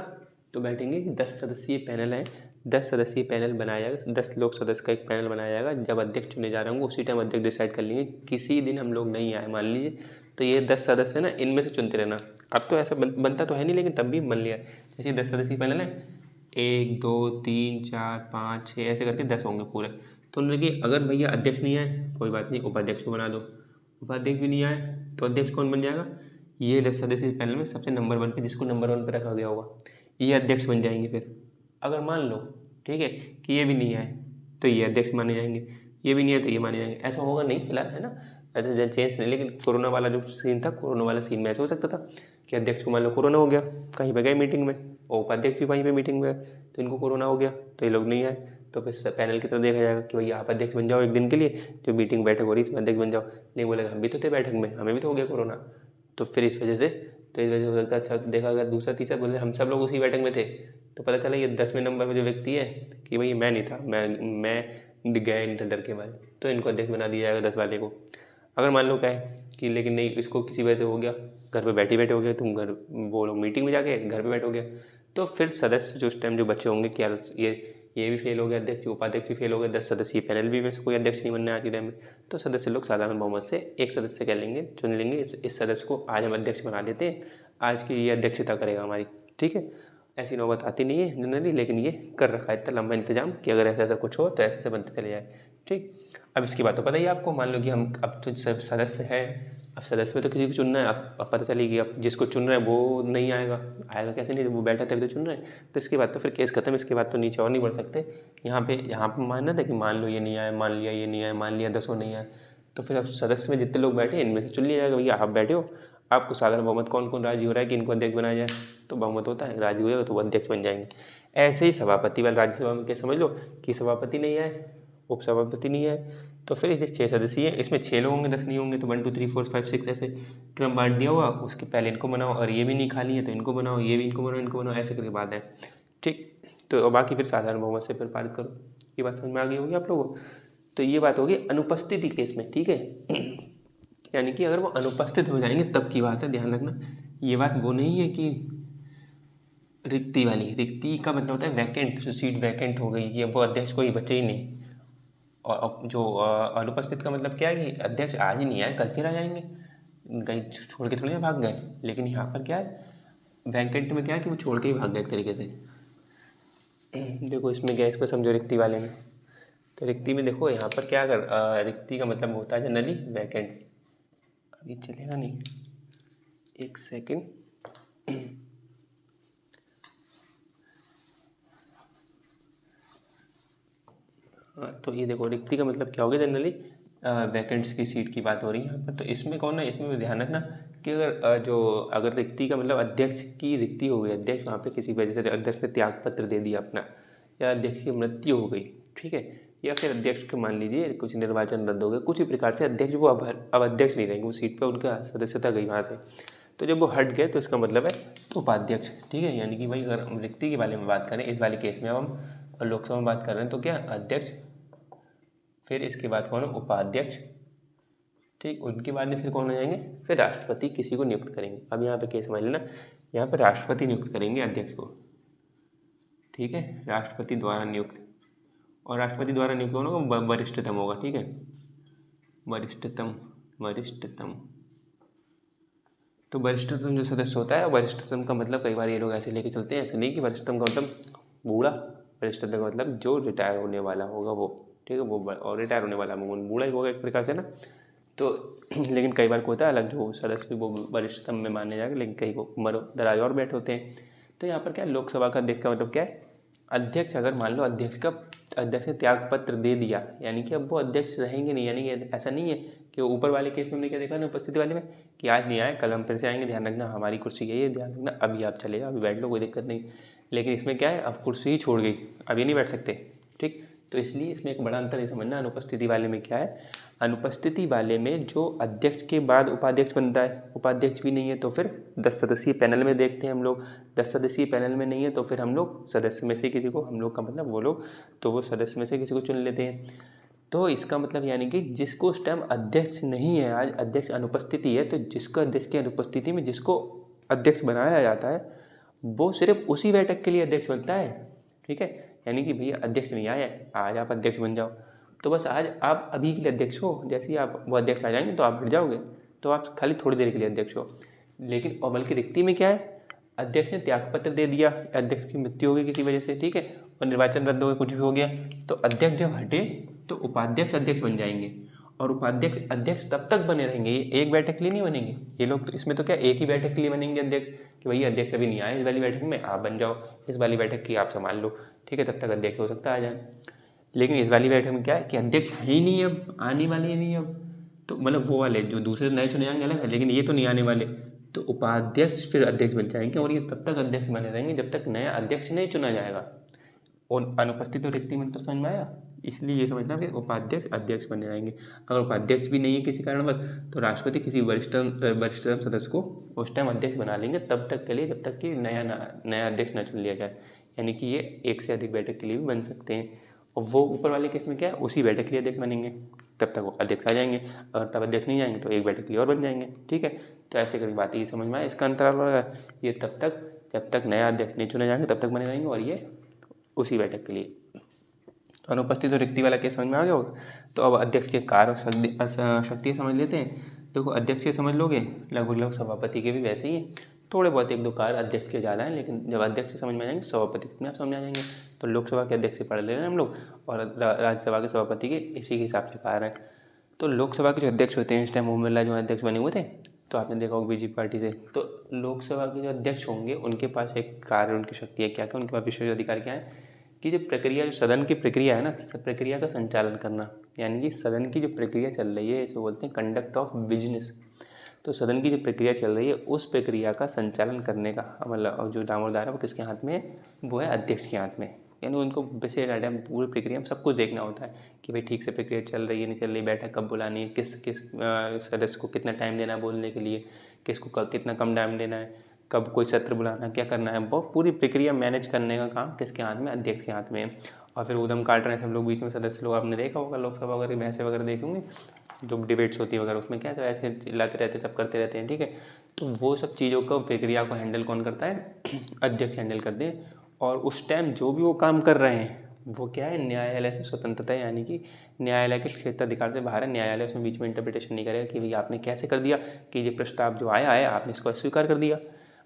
तो बैठेंगे 10 सदस्यीय पैनल है, 10 सदस्यीय पैनल बनाया जाएगा, 10 लोक सदस्य का एक पैनल बनाया जाएगा। जब अध्यक्ष चुने जा रहे होंगे उसी टाइम अध्यक्ष डिसाइड कर लेंगे। किसी दिन हम लोग नहीं आए मान लीजिए तो ये 10 सदस्य ना इनमें से चुनते रहना। अब तो ऐसा बनता तो है नहीं लेकिन तब भी बन लिया, जैसे 10 सदस्यीय पैनल है, 1 2 3 4 5 6 ऐसे करके 10 होंगे पूरे। तो उन्होंने कि अगर भैया अध्यक्ष नहीं आए कोई बात नहीं, उपाध्यक्ष को बना दो। उपाध्यक्ष भी नहीं आए तो अध्यक्ष कौन बन जाएगा, ये 10 सदस्यीय पैनल में सबसे नंबर 1 पे जिसको नंबर 1 पे रखा गया होगा ये अध्यक्ष बन जाएंगे। फिर अगर मान लो ठीक है कि ये भी नहीं आए तो ये अध्यक्ष माने जाएंगे, ये भी नहीं है तो ये माने जाएंगे। ऐसा होगा नहीं फिलहाल, है ना, ऐसा चेंज नहीं। लेकिन कोरोना वाला जो सीन था, कोरोना वाला सीन में ऐसा हो सकता था कि अध्यक्ष को मान लो कोरोना हो गया, कहीं पे गए मीटिंग में, और उपाध्यक्ष भी वहीं पे मीटिंग में गए तो इनको कोरोना हो गया तो ये लोग नहीं आए, तो फिर पैनल की तरफ देखा जाएगा कि भैया आप अध्यक्ष बन जाओ एक दिन के लिए, जो मीटिंग बैठक हो रही है इसमें अध्यक्ष बन जाओ। नहीं बोलेगा हम भी तो थे बैठक में, हमें भी तो हो गया कोरोना, तो फिर इस वजह से तो इस वजह से हो सकता है। अच्छा देखा अगर दूसरा तीसरा बोले हम सब लोग उसी बैठक में थे तो पता चला ये 10वें नंबर में जो व्यक्ति है कि भाई मैं नहीं था, मैं गया नहीं था डर के मारे, तो इनको अध्यक्ष बना दिया जाएगा 10 वाले को। अगर मान लो क्या है कि लेकिन नहीं इसको किसी वजह से हो गया, घर पे बैठे हो गए तुम, घर वो लोग मीटिंग में जाके घर पे बैठ हो गया, तो फिर सदस्य जो उस टाइम जो बच्चे होंगे कि यार ये भी फेल हो गया अध्यक्ष, उपाध्यक्ष भी फेल हो गए, 10 सदस्यीय पैनल भी में से कोई अध्यक्ष नहीं बनना है आज के टाइम में, तो सदस्य लोग साधारण बहुमत से एक सदस्य कह लेंगे, चुन लेंगे इस सदस्य को आज हम अध्यक्ष बना देते हैं, आज की ये अध्यक्षता करेगा हमारी। ठीक है, ऐसी नौबत आती नहीं है जनरली, लेकिन ये कर रखा है इतना लंबा इंतजाम कि अगर ऐसा ऐसा कुछ हो तो ऐसे ऐसे बनते चले जाए। ठीक, अब इसकी बात तो पता ही आपको, मान लो कि हम अब तो सदस्य है, अब सदस्य में तो किसी को चुनना है, अब पता चलेगी अब जिसको चुन रहे हैं वो नहीं आएगा, आएगा कैसे नहीं, वो बैठा तभी तो चुन रहे हैं, तो इसके बाद तो फिर केस खत्म, इसके बाद तो नीचे और नहीं बढ़ सकते। यहाँ पे मानना था कि मान लो ये नहीं आए, मान लिया ये नहीं आए, मान लिया 10 नहीं आए, तो फिर अब सदस्य में जितने लोग बैठे इनमें से चुन लिया जाएगा, भैया आप बैठे हो, आपको साधारण बहुमत कौन कौन राजी हो रहा है कि इनको अध्यक्ष बनाया जाए, तो बहुमत होता है, राजी हो जाएगा तो वो अध्यक्ष बन जाएंगे। ऐसे ही सभापति वाले राज्यसभा में क्या समझ लो कि सभापति नहीं आए, उपसभापति नहीं आए, तो फिर ये 6 सदस्य है, इसमें 6 लोग होंगे 10 नहीं होंगे, तो 1 2 3 4 5 6 ऐसे क्रम बांट दिया हुआ, उसके पहले इनको बनाओ, और ये भी नहीं खाली है तो इनको बनाओ, ये भी इनको बनाओ, इनको बनाओ, ऐसे करके बात है। ठीक, तो बाकी फिर साधारण बहुमत से फिर पारित करो। ये बात समझ में आ गई होगी आप लोगों को। तो ये बात होगी अनुपस्थिति केस में। ठीक है, यानी कि अगर वो अनुपस्थित हो जाएंगे तब की बात है, ध्यान रखना। ये बात वो नहीं है कि रिक्ति वाली, रिक्ति का मतलब होता है वैकेंट, जो सीट वैकेंट हो गई कि अब वो अध्यक्ष कोई बचे ही नहीं। और अब जो अनुपस्थित का मतलब क्या है कि अध्यक्ष आज ही नहीं आए कल फिर आ जाएंगे, कहीं छोड़ के थोड़ी ना भाग गए। लेकिन यहाँ पर क्या है वैकेंट में क्या है कि वो छोड़ के ही भाग गए एक तरीके से। देखो इसमें गैस को समझो रिक्ति वाले में, तो रिक्ति में देखो यहाँ पर क्या कर रिक्ति का मतलब होता है जनरली वैकेंट। अभी चलेगा नहीं, एक सेकेंड। हाँ, तो ये देखो रिक्ति का मतलब क्या होगा जनरली वैकेंट्स की सीट की बात हो रही है यहाँ पर। तो इसमें कौन है, इसमें भी ध्यान रखना कि अगर रिक्ति का मतलब अध्यक्ष की रिक्ति हो गई, अध्यक्ष वहाँ पे किसी वजह से अध्यक्ष ने त्याग पत्र दे दिया अपना, या अध्यक्ष की मृत्यु हो गई, ठीक है, या फिर अध्यक्ष को मान लीजिए कुछ निर्वाचन रद्द हो गया, कुछ भी प्रकार से अध्यक्ष वो अब अध्यक्ष नहीं रहेंगे, वो सीट पर उनका सदस्यता गई वहाँ से, तो जब वो हट गए तो इसका मतलब है तो उपाध्यक्ष। ठीक है, यानी कि भाई अगर हम रिक्ति के बारे में बात करें इस वाले केस में, अब हम लोकसभा में बात कर रहे हैं तो क्या अध्यक्ष, फिर इसके बाद कौन है उपाध्यक्ष। ठीक, उनके बाद में फिर कौन हो जाएंगे, फिर राष्ट्रपति किसी को नियुक्त करेंगे। अब यहाँ पे केस समझ लेना, यहाँ पे राष्ट्रपति नियुक्त करेंगे अध्यक्ष को। ठीक है, राष्ट्रपति द्वारा नियुक्त, और राष्ट्रपति द्वारा नियुक्त कौन होगा, वरिष्ठतम होगा। ठीक है, वरिष्ठतम तो वरिष्ठतम जो सदस्य होता है, वरिष्ठतम का मतलब कई बार ये लोग ऐसे लेके चलते हैं, ऐसे नहीं कि वरिष्ठतम का मतलब बूढ़ा, वरिष्ठतम का मतलब जो रिटायर होने वाला होगा वो। ठीक है, वो और रिटायर होने वाला बूढ़ा ही होगा एक प्रकार से ना। तो लेकिन कई बार को होता है अलग, जो सदस्य वो वरिष्ठतम में माने जाएंगे, लेकिन कई को उम्र दराज और बैठे होते हैं। तो यहाँ पर क्या लोकसभा का अध्यक्ष का मतलब क्या है, अध्यक्ष अगर मान लो अध्यक्ष ने त्याग पत्र दे दिया, यानी कि अब वो अध्यक्ष रहेंगे नहीं, यानी कि ऐसा नहीं है कि ऊपर वाले केस में हमने क्या देखा ना उपस्थिति वाले में कि आज नहीं आए कल हम फिर से आएंगे, ध्यान रखना हमारी कुर्सी यही है, ध्यान रखना अभी आप चले जाओ, अभी बैठ लो, कोई दिक्कत नहीं। लेकिन इसमें क्या है, अब कुर्सी ही छोड़ गई, अब ये नहीं बैठ सकते, ठीक। तो इसलिए इसमें एक बड़ा अंतर ये समझना, अनुपस्थिति वाले में क्या है, अनुपस्थिति वाले में जो अध्यक्ष के बाद उपाध्यक्ष बनता है, उपाध्यक्ष भी नहीं है तो फिर 10 सदस्यीय पैनल में देखते हैं हम लोग, 10 सदस्यीय पैनल में नहीं है तो फिर हम लोग सदस्य में से किसी को, हम लोग का मतलब वो लोग, तो वो सदस्य में से किसी को चुन लेते हैं। तो इसका मतलब यानी कि जिसको उस टाइम अध्यक्ष नहीं है, आज अध्यक्ष अनुपस्थिति है, तो जिसको अध्यक्ष की अनुपस्थिति में जिसको अध्यक्ष बनाया जाता है वो सिर्फ उसी बैठक के लिए अध्यक्ष बनता है, ठीक है। यानी कि भैया अध्यक्ष नहीं आया, आज आप अध्यक्ष बन जाओ, तो बस आज आप अभी के लिए अध्यक्ष हो, जैसे ही आप वो अध्यक्ष आ जाएंगे तो आप हट जाओगे, तो आप खाली थोड़ी देर के लिए अध्यक्ष हो। लेकिन और बल्कि रिक्ति में क्या है, अध्यक्ष ने त्यागपत्र दे दिया, अध्यक्ष की मृत्यु हो गई किसी वजह से, ठीक है, और निर्वाचन रद्द हो गया, कुछ भी हो गया, तो अध्यक्ष जब हटे तो उपाध्यक्ष अध्यक्ष बन जाएंगे, और उपाध्यक्ष अध्यक्ष तब तक बने रहेंगे, ये एक बैठक के लिए नहीं बनेंगे ये लोग, तो इसमें तो क्या एक ही बैठक के लिए बनेंगे अध्यक्ष, कि भैया अध्यक्ष अभी नहीं आए इस वाली बैठक में, आप बन जाओ, इस वाली बैठक की आप संभाल लो, ठीक है, तब तक अध्यक्ष हो सकता है आ जाए। लेकिन इस वाली बैठक में क्या है कि अध्यक्ष है ही नहीं, अब आने वाले ही नहीं, अब तो मतलब वो वाले जो दूसरे नए चुने जाएंगे अलग है, लेकिन ये तो नहीं आने वाले, तो उपाध्यक्ष फिर अध्यक्ष बन जाएंगे, और ये तब तक अध्यक्ष बने रहेंगे जब तक नया अध्यक्ष नहीं चुना जाएगा। और अनुपस्थित और रिक्ति में तो समझ में आया, इसलिए ये समझना कि उपाध्यक्ष अध्यक्ष बने रहेंगे। अगर उपाध्यक्ष भी नहीं है किसी कारणवश तो राष्ट्रपति किसी वरिष्ठतम सदस्य को उस टाइम अध्यक्ष बना लेंगे, तब तक के लिए जब तक कि नया अध्यक्ष न चुन लिया जाए, यानी कि ये एक से अधिक बैठक के लिए भी बन सकते हैं। और वो ऊपर वाले केस में क्या है, उसी बैठक के लिए अध्यक्ष बनेंगे, तब तक वो अध्यक्ष आ जाएंगे, और तब अध्यक्ष नहीं आएंगे तो एक बैठक के लिए और बन जाएंगे, ठीक है। तो ऐसे करके बात ये समझ में आया, इसका अंतराल ये तब तक जब तक नया अध्यक्ष नहीं चुने जाएंगे तब तक बने रहेंगे, और ये उसी बैठक के लिए। तो अनुपस्थित और रिक्ति वाला केस समझ में आ गया होगा। तो अब अध्यक्ष के कार्य और शक्ति समझ लेते हैं। देखो अध्यक्ष के समझ लोगे, लगभग सभापति के भी वैसे ही हैं, थोड़े बहुत एक दो कार्य अध्यक्ष के ज़्यादा हैं, लेकिन जब अध्यक्ष से समझ में आ जाएंगे सभापति अपने आप समझ में आ जाएंगे। तो लोकसभा के अध्यक्ष से पढ़ ले रहे हैं हम लोग, और राज्यसभा के सभापति के इसी के हिसाब से कार्य हैं। तो लोकसभा के जो अध्यक्ष होते हैं, इस टाइम ओम बिरला जो अध्यक्ष बने हुए थे, तो आपने देखा होगा बीजेपी पार्टी से, तो लोकसभा के जो अध्यक्ष होंगे उनके पास एक कार्य, उनकी शक्ति है, क्या क्या उनके पास विशेष अधिकार क्या है, कि जो प्रक्रिया, जो सदन की प्रक्रिया है ना, प्रक्रिया का संचालन करना, यानी कि सदन की जो प्रक्रिया चल रही है इसे बोलते हैं कंडक्ट ऑफ बिजनेस। तो सदन की जो प्रक्रिया चल रही है उस प्रक्रिया का संचालन करने का मतलब जो दामोदार है वो किसके हाथ में है, वो है अध्यक्ष के हाथ में। यानी उनको विशेष आइडिया, पूरी प्रक्रिया में सब कुछ देखना होता है कि भाई ठीक से प्रक्रिया चल रही है नहीं चल रही, बैठक कब बुलानी है, किस किस सदस्य को कितना टाइम देना है बोलने के लिए, किसको कितना कम टाइम देना है, कब कोई सत्र बुलाना, क्या करना है, वो पूरी प्रक्रिया मैनेज करने का काम किसके हाथ में, अध्यक्ष के हाथ में है। और फिर उदम काट रहे हैं सब लोग बीच में, सदस्य लोग, आपने देखा होगा लोकसभा वगैरह बहसें वगैरह देखे होंगे, जो डिबेट्स होती है वगैरह, उसमें क्या है, तो ऐसे चिल्लाते रहते, सब करते रहते हैं, ठीक है। तो वो सब चीज़ों को, प्रक्रिया को हैंडल कौन करता है, अध्यक्ष हैंडल करते हैं। और उस टाइम जो भी वो काम कर रहे हैं वो क्या है, न्यायालय से स्वतंत्रता है, यानी कि न्यायालय के क्षेत्राधिकार से बाहर है। न्यायालय उसमें बीच में इंटरप्रिटेशन नहीं करेगा कि भाई आपने कैसे कर दिया, कि ये प्रस्ताव जो आया है आपने इसको अस्वीकार कर दिया।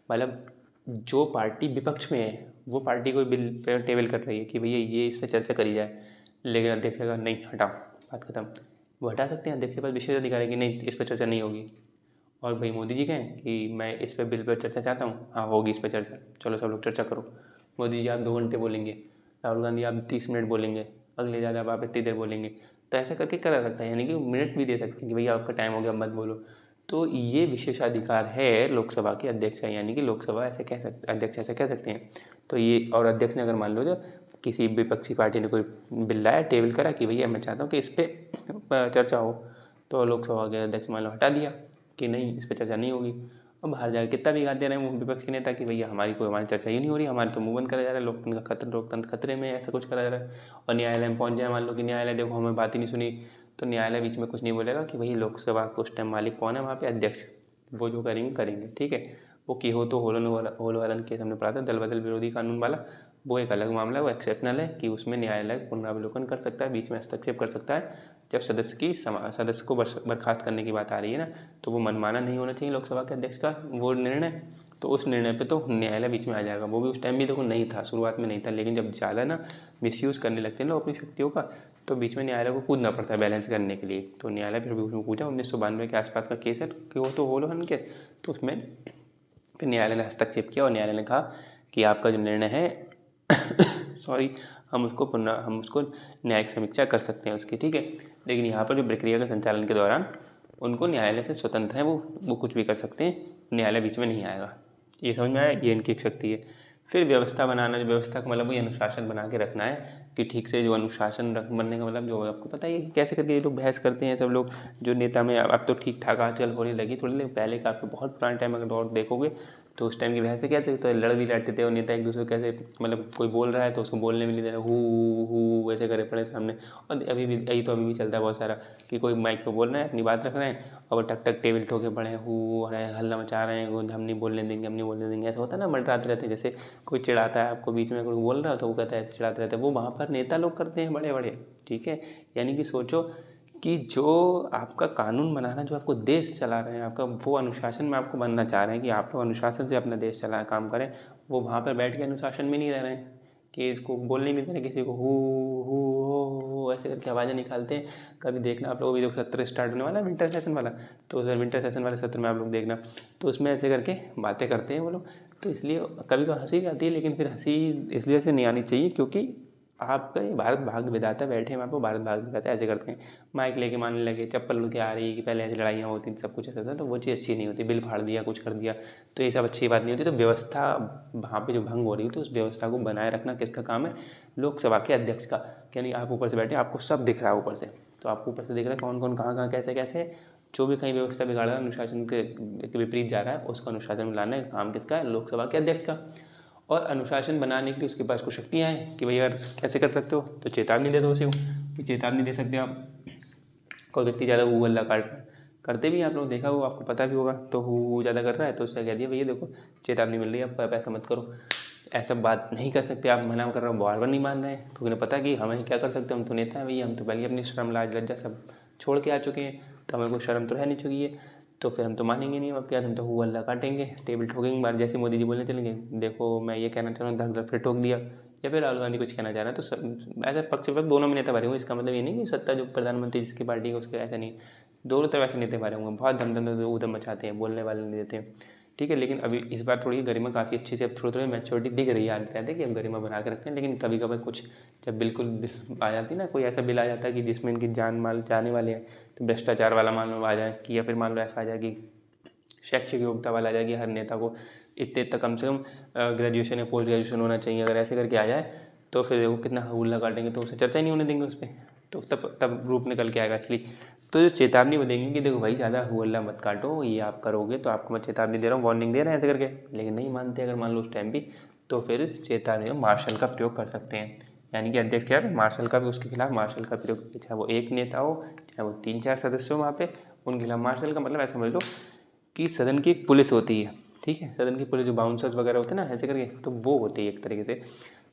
मतलब जो पार्टी विपक्ष में है वो पार्टी कोई बिल टेबल कर रही है कि भैया ये इस पर चर्चा करी जाए, लेकिन अध्यक्ष का नहीं, हटाओ, बात खत्म। वो हटा सकते हैं, अध्यक्ष के पास विशेष अधिकार है कि नहीं इस पर चर्चा नहीं होगी। और भाई मोदी जी कहें कि मैं इस पर बिल पर चर्चा चाहता हूँ, हाँ होगी इस पर चर्चा, चलो सब लोग चर्चा करो। मोदी जी आप 2 घंटे बोलेंगे, राहुल गांधी आप 30 मिनट बोलेंगे, अगले ज़्यादा आप इतनी देर बोलेंगे, तो ऐसा करके करा सकता है, यानी कि मिनट भी दे सकते हैं कि भैया आपका टाइम हो गया मत बोलो। तो ये विशेषाधिकार है लोकसभा के अध्यक्ष का, यानी कि लोकसभा ऐसे कह सकते, अध्यक्ष ऐसे कह सकते हैं। तो ये, और अध्यक्ष ने अगर मान लो जब किसी विपक्षी पार्टी ने कोई बिल लाया, टेबल करा कि भैया मैं चाहता हूँ कि इस पर चर्चा हो, तो लोकसभा के अध्यक्ष मान लो हटा दिया कि नहीं इस पर चर्चा नहीं होगी। और बाहर जाकर कितना भी गाते रहे वो विपक्ष के नेता कि भैया हमारी चर्चा ही नहीं हो रही, हमारे तो मुंह बंद करा जा रहा है, लोकतंत्र खतरे में, ऐसा कुछ करा जा रहा है। और न्यायालय में पहुँच जाए, मान लो कि न्यायालय देखो हमें बात ही नहीं सुनी, तो न्यायालय बीच में कुछ नहीं बोलेगा कि भाई लोकसभा को उस टाइम मालिक कौन है वहाँ पे, अध्यक्ष, वो जो करेंगे, ठीक है। वो की हो तो होलवालन केस हमने पढ़ा था, दल बदल विरोधी कानून वाला, वो एक अलग मामला है, वो एक्सेप्शनल है कि उसमें न्यायालय पुनरावलोकन कर सकता है, बीच में हस्तक्षेप कर सकता है। जब सदस्य को बर्खास्त करने की बात आ रही है ना, तो वो मनमाना नहीं होना चाहिए लोकसभा के अध्यक्ष का वो निर्णय, तो उस निर्णय पे तो न्यायालय बीच में आ जाएगा। वो भी उस टाइम भी देखो नहीं था, शुरुआत में नहीं था, लेकिन जब ज़्यादा ना मिसयूज़ करने लगते हैं लोग अपनी शक्तियों का, तो बीच में न्यायालय को कूदना पड़ता है बैलेंस करने के लिए। तो न्यायालय फिर भी उसमें पूछा, 1992 के आसपास का केस है कि वो तो होलोहन के, तो उसमें फिर न्यायालय ने हस्तक्षेप किया और न्यायालय ने कहा कि आपका जो निर्णय है सॉरी, हम उसको न्यायिक समीक्षा कर सकते हैं उसकी, ठीक है। लेकिन यहाँ पर जो प्रक्रिया के संचालन के दौरान उनको न्यायालय से स्वतंत्र है, वो कुछ भी कर सकते हैं, न्यायालय बीच में नहीं आएगा। ये समझ में आया, ये इनकी एक शक्ति है। फिर व्यवस्था बनाना, जो व्यवस्था का मतलब वही अनुशासन बना के रखना है कि ठीक से जो अनुशासन रख बनने का मतलब जो आपको पता ही है कि कैसे करके ये लोग बहस करते हैं सब लोग। जो नेता में अब तो ठीक ठाक आजकल होने लगी थोड़ी, लेकिन पहले का आपको बहुत पुराने टाइम अगर और देखोगे तो उस टाइम की बहस क्या थे, तो लड़ भी लड़ते थे और नेता एक दूसरे को कैसे, मतलब कोई बोल रहा है तो उसको बोलने भी नहीं देना, हु वैसे करे पड़े सामने। और अभी भी यही तो अभी भी चलता है बहुत सारा कि कोई माइक पे बोल रहे हैं, अपनी बात रख रहे हैं और वो टक टक टेबल ठोके पड़े हैं, हु हल्ला मचा रहे हैं, हम नहीं बोलने देंगे, हम नहीं बोलने देंगे, ऐसा होता है ना, मंडराते रहते हैं। जैसे कोई चिढ़ाता है आपको बीच में, कोई बोल रहा है तो वो कहता है, चिढ़ाते रहते हैं, वो वहाँ पर नेता लोग करते हैं बड़े बड़े, ठीक है। यानी कि सोचो कि जो आपका कानून बनाना, जो आपको देश चला रहे हैं, आपका वो अनुशासन में आपको बनना चाह रहे हैं कि आप लोग अनुशासन से अपना देश चला काम करें, वो वहाँ पर बैठ के अनुशासन में नहीं रह रहे हैं कि इसको बोलने नहीं दे रहे किसी को, हु हो ऐसे करके आवाज़ें निकालते हैं। कभी देखना आप लोग, भी जो सत्र स्टार्ट होने वाला है विंटर सेशन वाला, तो उस विंटर सेशन वाले सत्र में आप लोग देखना, तो उसमें ऐसे करके बातें करते हैं वो लोग। तो इसलिए कभी कभी हंसी भी आती है, लेकिन फिर हंसी इसलिए से नहीं आनी चाहिए क्योंकि आपका ये भारत भाग विधाता बैठे हैं वहाँ पर, भारत भाग विधाता ऐसे करते हैं, माइक लेके मारने लगे, चप्पल उड़ के आ रही कि पहले ऐसी लड़ाइयाँ होती थी, सब कुछ ऐसा था, तो वो चीज़ अच्छी नहीं होती, बिल फाड़ दिया, कुछ कर दिया, तो ये सब अच्छी बात नहीं होती। तो व्यवस्था वहाँ पे जो भंग हो रही है, तो उस व्यवस्था को बनाए रखना किसका काम है, लोकसभा के अध्यक्ष का। यानी आप ऊपर से बैठे, आपको सब दिख रहा है ऊपर से, तो आपको ऊपर से दिख रहा है कौन कौन कहाँ कहाँ कैसे कैसे, जो भी कहीं व्यवस्था बिगाड़ रहा है, अनुशासन के विपरीत जा रहा है, उसको अनुशासन में लाना है काम किसका है, लोकसभा के अध्यक्ष का। और अनुशासन बनाने के लिए उसके पास कुछ शक्तियाँ हैं कि भैया कैसे कर सकते हो, तो चेतावनी दे दो उसी को, कि चेतावनी दे सकते हो आप। कोई व्यक्ति ज़्यादा हू हल्ला करते भी हैं, आप लोग देखा हो, आपको पता भी होगा, तो हू ज़्यादा कर रहा है तो उससे कह दिया भैया देखो चेतावनी मिल रही है, आप ऐसा मत करो, ऐसा बात नहीं कर सकते आप, मना कर रहे हो, बार बार नहीं मान रहे हैं, क्योंकि उन्हें पता कि हमें क्या कर सकते हैं, हम तो नेता हैं भैया, हम तो पहले अपनी शर्म लाज लज्जा सब छोड़ के आ चुके हैं, तो हमें कोई शर्म तो रह नहीं चुकी है, तो फिर हम तो मानेंगे नहीं, अब क्या, हम तो हू हल्ला काटेंगे, टेबल ठोकेंगे बार, जैसे मोदी जी बोलने चलेंगे, देखो मैं ये कहना चाह रहा हूँ, धक धक फिर ठोक दिया। या फिर राहुल गांधी कुछ कहना चाह रहा है तो सब ऐसा पक्ष विपक्ष दोनों में नेता भरे हुए, इसका मतलब ये नहीं कि सत्ता जो प्रधानमंत्री जिसकी पार्टी है उसके, ऐसा नहीं, दोनों तरफ ऐसे नेता भरे हुए, बहुत धम धम उधम मचाते हैं, बोलने वाले नहीं देते हैं, ठीक है। लेकिन अभी इस बार थोड़ी गरिमा काफ़ी अच्छी से, अब थोड़ी थोड़ी मैच्योरिटी दिख रही है, आज कहते हैं कि अब गरिमा बना के रखते हैं, लेकिन कभी कभार कुछ जब बिल्कुल आ जाती है ना, कोई ऐसा बिल आ जाता है कि जिसमें इनकी जान माल जाने वाले हैं, तो भ्रष्टाचार वाला मान लो आ जाए, कि या फिर मान लो ऐसा आ जाए कि शैक्षिक योग्यता वाला आ जाए कि हर नेता को इतने तक कम से कम ग्रेजुएशन या पोस्ट ग्रेजुएशन होना चाहिए, अगर ऐसे करके आ जाए तो फिर वो कितना हुल्ला काटेंगे, तो उसे चर्चा ही नहीं होने देंगे उस पर, तो तब रूप निकल के आएगा असली। तो जो चेतावनी वो देंगे कि देखो भाई ज़्यादा हुल्ला मत काटो, ये आप करोगे तो आपको मैं चेतावनी दे रहा हूँ, वार्निंग दे रहे हैं ऐसे करके, लेकिन नहीं मानते अगर मान लो उस टाइम भी, तो फिर चेतावनी में मार्शल का प्रयोग कर सकते हैं। यानी कि अध्यक्ष क्या है, मार्शल का भी उसके खिलाफ मार्शल का प्रयोग, चाहे वो एक नेता हो चाहे वो 3-4 सदस्य हो वहाँ पे, उनके खिलाफ मार्शल का मतलब ऐसा समझ लो कि सदन की एक पुलिस होती है, ठीक है, सदन की पुलिस जो बाउंसर्स वगैरह होते हैं ना ऐसे करके, तो वो होती है एक तरीके से।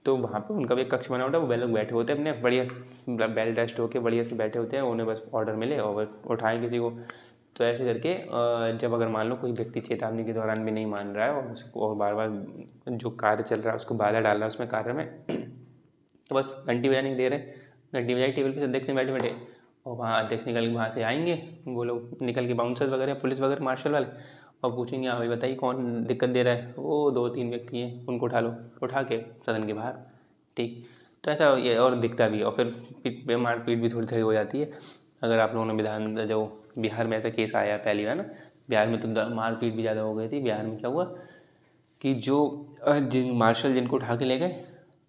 तो वहाँ पे उनका भी एक कक्ष बना होता है, वो लोग बैठे होते हैं अपने बढ़िया बेल ड्रेस्ड होकर बढ़िया से बैठे होते हैं, उन्हें बस ऑर्डर मिले और उठाएं किसी को। तो ऐसे करके जब अगर मान लो कोई व्यक्ति चेतावनी के दौरान भी नहीं मान रहा है और उसको और बार बार जो कार्य चल रहा है उसको बाधा डाल रहा है उसमें कार्य में, तो बस घंटी बजाने नहीं दे रहे, घंटी बजाई टेबल पे अध्यक्ष ने बैठे बैठे, और वहाँ अध्यक्ष निकल के वहाँ से आएंगे वो लोग निकल के, बाउंसर्स वगैरह पुलिस वगैरह मार्शल वाले, और पूछेंगे हाँ भाई बताइए कौन दिक्कत दे रहा है, वो 2-3 व्यक्ति हैं उनको उठा लो, उठा के सदन के बाहर, ठीक। तो ऐसा ये और दिखता भी है, और फिर पीट मारपीट भी थोड़ी थोड़ी हो जाती है। अगर आप लोगों ने विधान जो बिहार में ऐसा केस आया पहली बार ना, बिहार में तो मारपीट भी ज़्यादा हो गई थी। बिहार में क्या हुआ कि जो जिन मार्शल जिनको उठा के ले गए,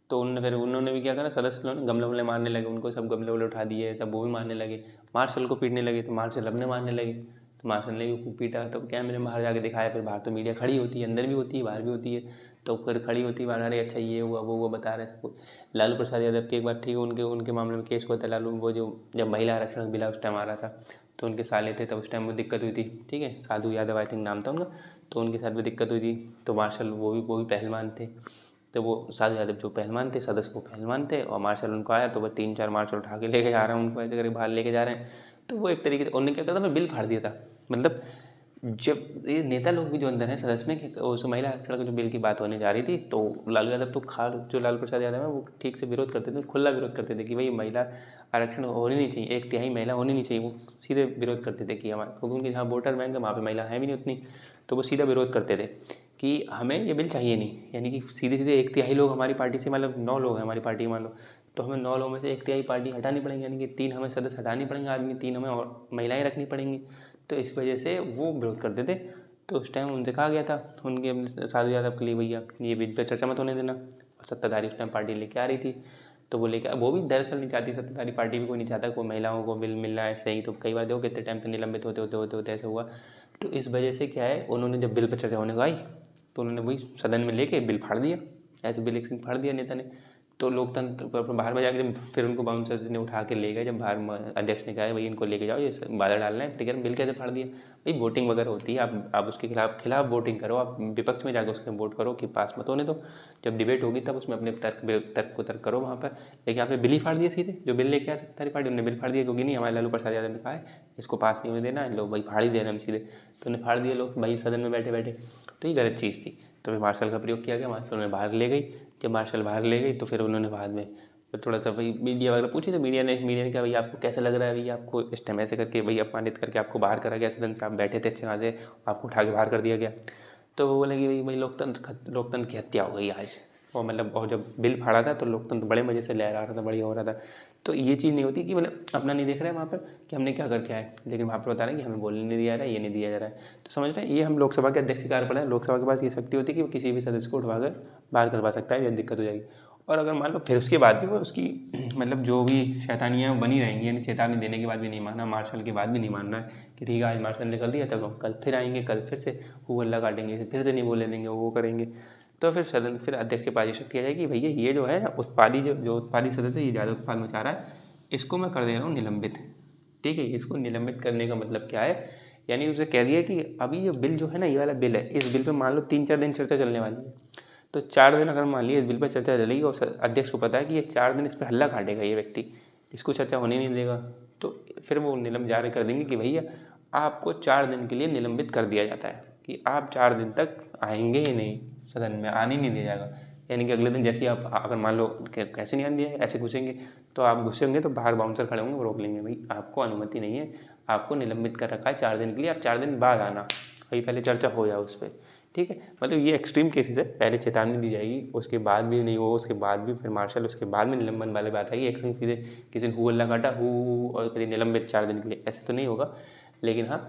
तो उन्होंने भी क्या करा, सदस्य लोग गमले वमले मारने लगे उनको, सब गमले वमले उठा दिए, सब वो भी मारने लगे, मार्शल को पीटने लगे, तो मार्शल अपने मारने लगे, तो मार्शल ने भी खूब पीटा। तो कैमरे में बाहर जाके दिखाया, फिर बाहर तो मीडिया खड़ी होती है, अंदर भी होती है बाहर भी होती है, तो फिर खड़ी होती है बाहर, अरे अच्छा ये हुआ वो हुआ बता रहे सबको। लालू प्रसाद यादव की एक बार ठीक उनके उनके मामले में केस हुआ था, लालू वो जो जब महिला आरक्षण बिल उस टाइम आ रहा था, तो उनके साले थे, तब उस टाइम वो दिक्कत हुई थी, ठीक है, साधु यादव आई थिंक नाम था उनका, तो उनके साथ भी दिक्कत हुई थी। तो मार्शल वो भी पहलवान थे, तो वो साधु यादव जो पहलवान थे, सदस्य वो पहलवान थे, और मार्शल उनको आया तो वो 3-4 मार्शल उठा के लेके जा रहे हैं उनको, ऐसे करके बाहर लेके जा रहे हैं। तो वो एक तरीके से उन्होंने क्या करा था, बिल फाड़ दिया था। मतलब जब ये नेता लोग भी जो अंदर हैं सदस्य में, कि उस महिला आरक्षण का जो बिल की बात होने जा रही थी, तो लालू यादव तो जो लालू प्रसाद यादव है वो ठीक से विरोध करते थे, खुला विरोध करते थे कि भाई महिला आरक्षण होनी नहीं चाहिए, 1/3 महिला होनी नहीं चाहिए, वो सीधे विरोध करते थे कि हमारे, क्योंकि उनके जहाँ वोटर बैंक है वहाँ पर महिला है भी नहीं उतनी, तो वो सीधा विरोध करते थे कि हमें ये बिल चाहिए नहीं। यानी कि सीधे सीधे 1/3 लोग हमारी पार्टी से, मतलब 9 लोग हैं हमारी पार्टी मान लो, तो हमें 9 लोगों में से 1/3 पार्टी हटानी पड़ेंगी, यानी कि 3 हमें सदस्य हटानी पड़ेंगे आदमी, 3 हमें और महिलाएं रखनी पड़ेंगी। तो इस वजह से वो विरोध करते थे। तो उस टाइम उनसे कहा गया था उनके साधु यादव के लिए, भैया ये बिल पे चर्चा मत होने देना। और सत्ताधारी उस टाइम पार्टी लेके आ रही थी, तो वो लेकर, वो भी दरअसल नहीं चाहती, सत्ताधारी पार्टी भी कोई नहीं चाहता कोई महिलाओं को बिल मिलना है सही। तो कई बार देखो कितने टाइम पे निलंबित होते होते होते होते ऐसे हुआ। तो इस वजह से क्या है, उन्होंने जब बिल पर चर्चा होने को आई तो उन्होंने वही सदन में लेके बिल फाड़ दिया, ऐसे बिल एक फाड़ दिया नेता ने। तो लोकतंत्र पर बाहर में जाके जब फिर उनको बाउंसर्स ने उठा के ले गए, जब बाहर अध्यक्ष ने कहा भाई इनको लेके जाओ, ये बाधा डालना है, फिर बिल कैसे फाड़ दिया। भाई वोटिंग वगैरह होती है, आप उसके खिलाफ वोटिंग करो, आप विपक्ष में जाकर उसमें वोट करो कि पास मत होने दो। जब डिबेट होगी तब उसमें अपने तर्क करो वहाँ पर। लेकिन आपने बिल ही फाड़ दिया सीधे, जो बिल लेके आ सकता है पार्टी उन्होंने बिल फाड़ दिया, क्योंकि नहीं हमारे लालू प्रसाद यादव ने कहा है इसको पास नहीं होने देना है, लोग भाई फाड़ ही दे रहे हैं हम सीधे। तो उन्हें फाड़ दिया लोग भाई सदन में बैठे बैठे। तो ये गलत चीज़ थी। तो फिर मार्शल का प्रयोग किया गया, मार्शल उन्हें बाहर ले गई। जब मार्शल बाहर ले गई तो फिर उन्होंने बाद में फिर थोड़ा सा भाई मीडिया वगैरह पूछी, तो मीडिया ने कहा भैया आपको कैसा लग रहा है, भैया आपको इस टाइम ऐसे करके भैया अपमानित करके आपको बाहर करा गया सदन से, आप बैठे थे अच्छे खासे, आपको उठा के बाहर कर दिया गया। तो वो बोले कि भाई लोकतंत्र की हत्या हो गई आज। और मतलब और जब बिल फाड़ा था तो लोकतंत्र बड़े मज़े से लहरा रहा था, बढ़िया हो रहा था। तो ये चीज़ नहीं होती कि मतलब अपना नहीं देख रहे हैं वहाँ पर कि हमने क्या करके आए, लेकिन वहाँ पर बता रहे हैं कि हमें बोलने नहीं दिया जा रहा है, ये नहीं दिया जा रहा है। तो समझ रहे हैं, ये हम लोकसभा के अध्यक्ष के कार्य पर है। लोकसभा के पास ये शक्ति होती है कि वो किसी भी सदस्य को उठवा कर बाहर करवा सकता है, ये दिक्कत हो जाएगी। और अगर मान लो फिर उसके बाद भी वो उसकी मतलब जो भी शैतानियाँ बनी रहेंगी, यानी चेतावनी देने के बाद भी नहीं माना, मार्शल के बाद भी नहीं मानना है कि ठीक है आज मार्शल ने कर दिया, तब कल फिर आएंगे, कल फिर से वो हल्ला काटेंगे, फिर से नहीं बोलने देंगे, वो करेंगे। तो फिर सदन फिर अध्यक्ष के पास ये शक्ति आ जाएगी, भैया ये जो है उत्पादी जो उत्पादी सदस्य ये ज़्यादा उत्पाद मचा रहा है, इसको मैं कर दे रहा हूँ निलंबित। ठीक है, इसको निलंबित करने का मतलब क्या है, यानी उसे कह दिया कि अभी ये बिल जो है ना, ये वाला बिल है, इस बिल पे मान लो 3-4 दिन चर्चा चलने वाली है। तो 4 दिन अगर मान लिया इस बिल पर चर्चा चलेगी और अध्यक्ष को पता है कि ये 4 दिन इस पर हल्ला काटेगा ये व्यक्ति, इसको चर्चा होने नहीं देगा, तो फिर वो निलंबित जारी कर देंगे कि भैया आपको 4 दिन के लिए निलंबित कर दिया जाता है, कि आप 4 दिन तक आएंगे ही नहीं, सदन में आने नहीं दिया जाएगा। यानी कि अगले दिन जैसे ही आप अगर मान लो कैसे नहीं आने दिया, ऐसे घुसेंगे, तो आप घुसेंगे तो बाहर बाउंसर खड़े होंगे, वो रोक लेंगे, भाई आपको अनुमति नहीं है, आपको निलंबित कर रखा है 4 दिन के लिए, आप 4 दिन बाद आना, भाई पहले चर्चा हो जाए उस पर। ठीक है, मतलब ये एक्सट्रीम केसेस है, पहले चेतावनी दी जाएगी, उसके बाद भी नहीं हो, उसके बाद भी फिर मार्शल, उसके बाद में निलंबन वाली बात आएगी, एक्शन सीधे किसी ने हु हल्ला काटा हु और कहीं निलंबित 4 दिन के लिए, ऐसे तो नहीं होगा। लेकिन हाँ,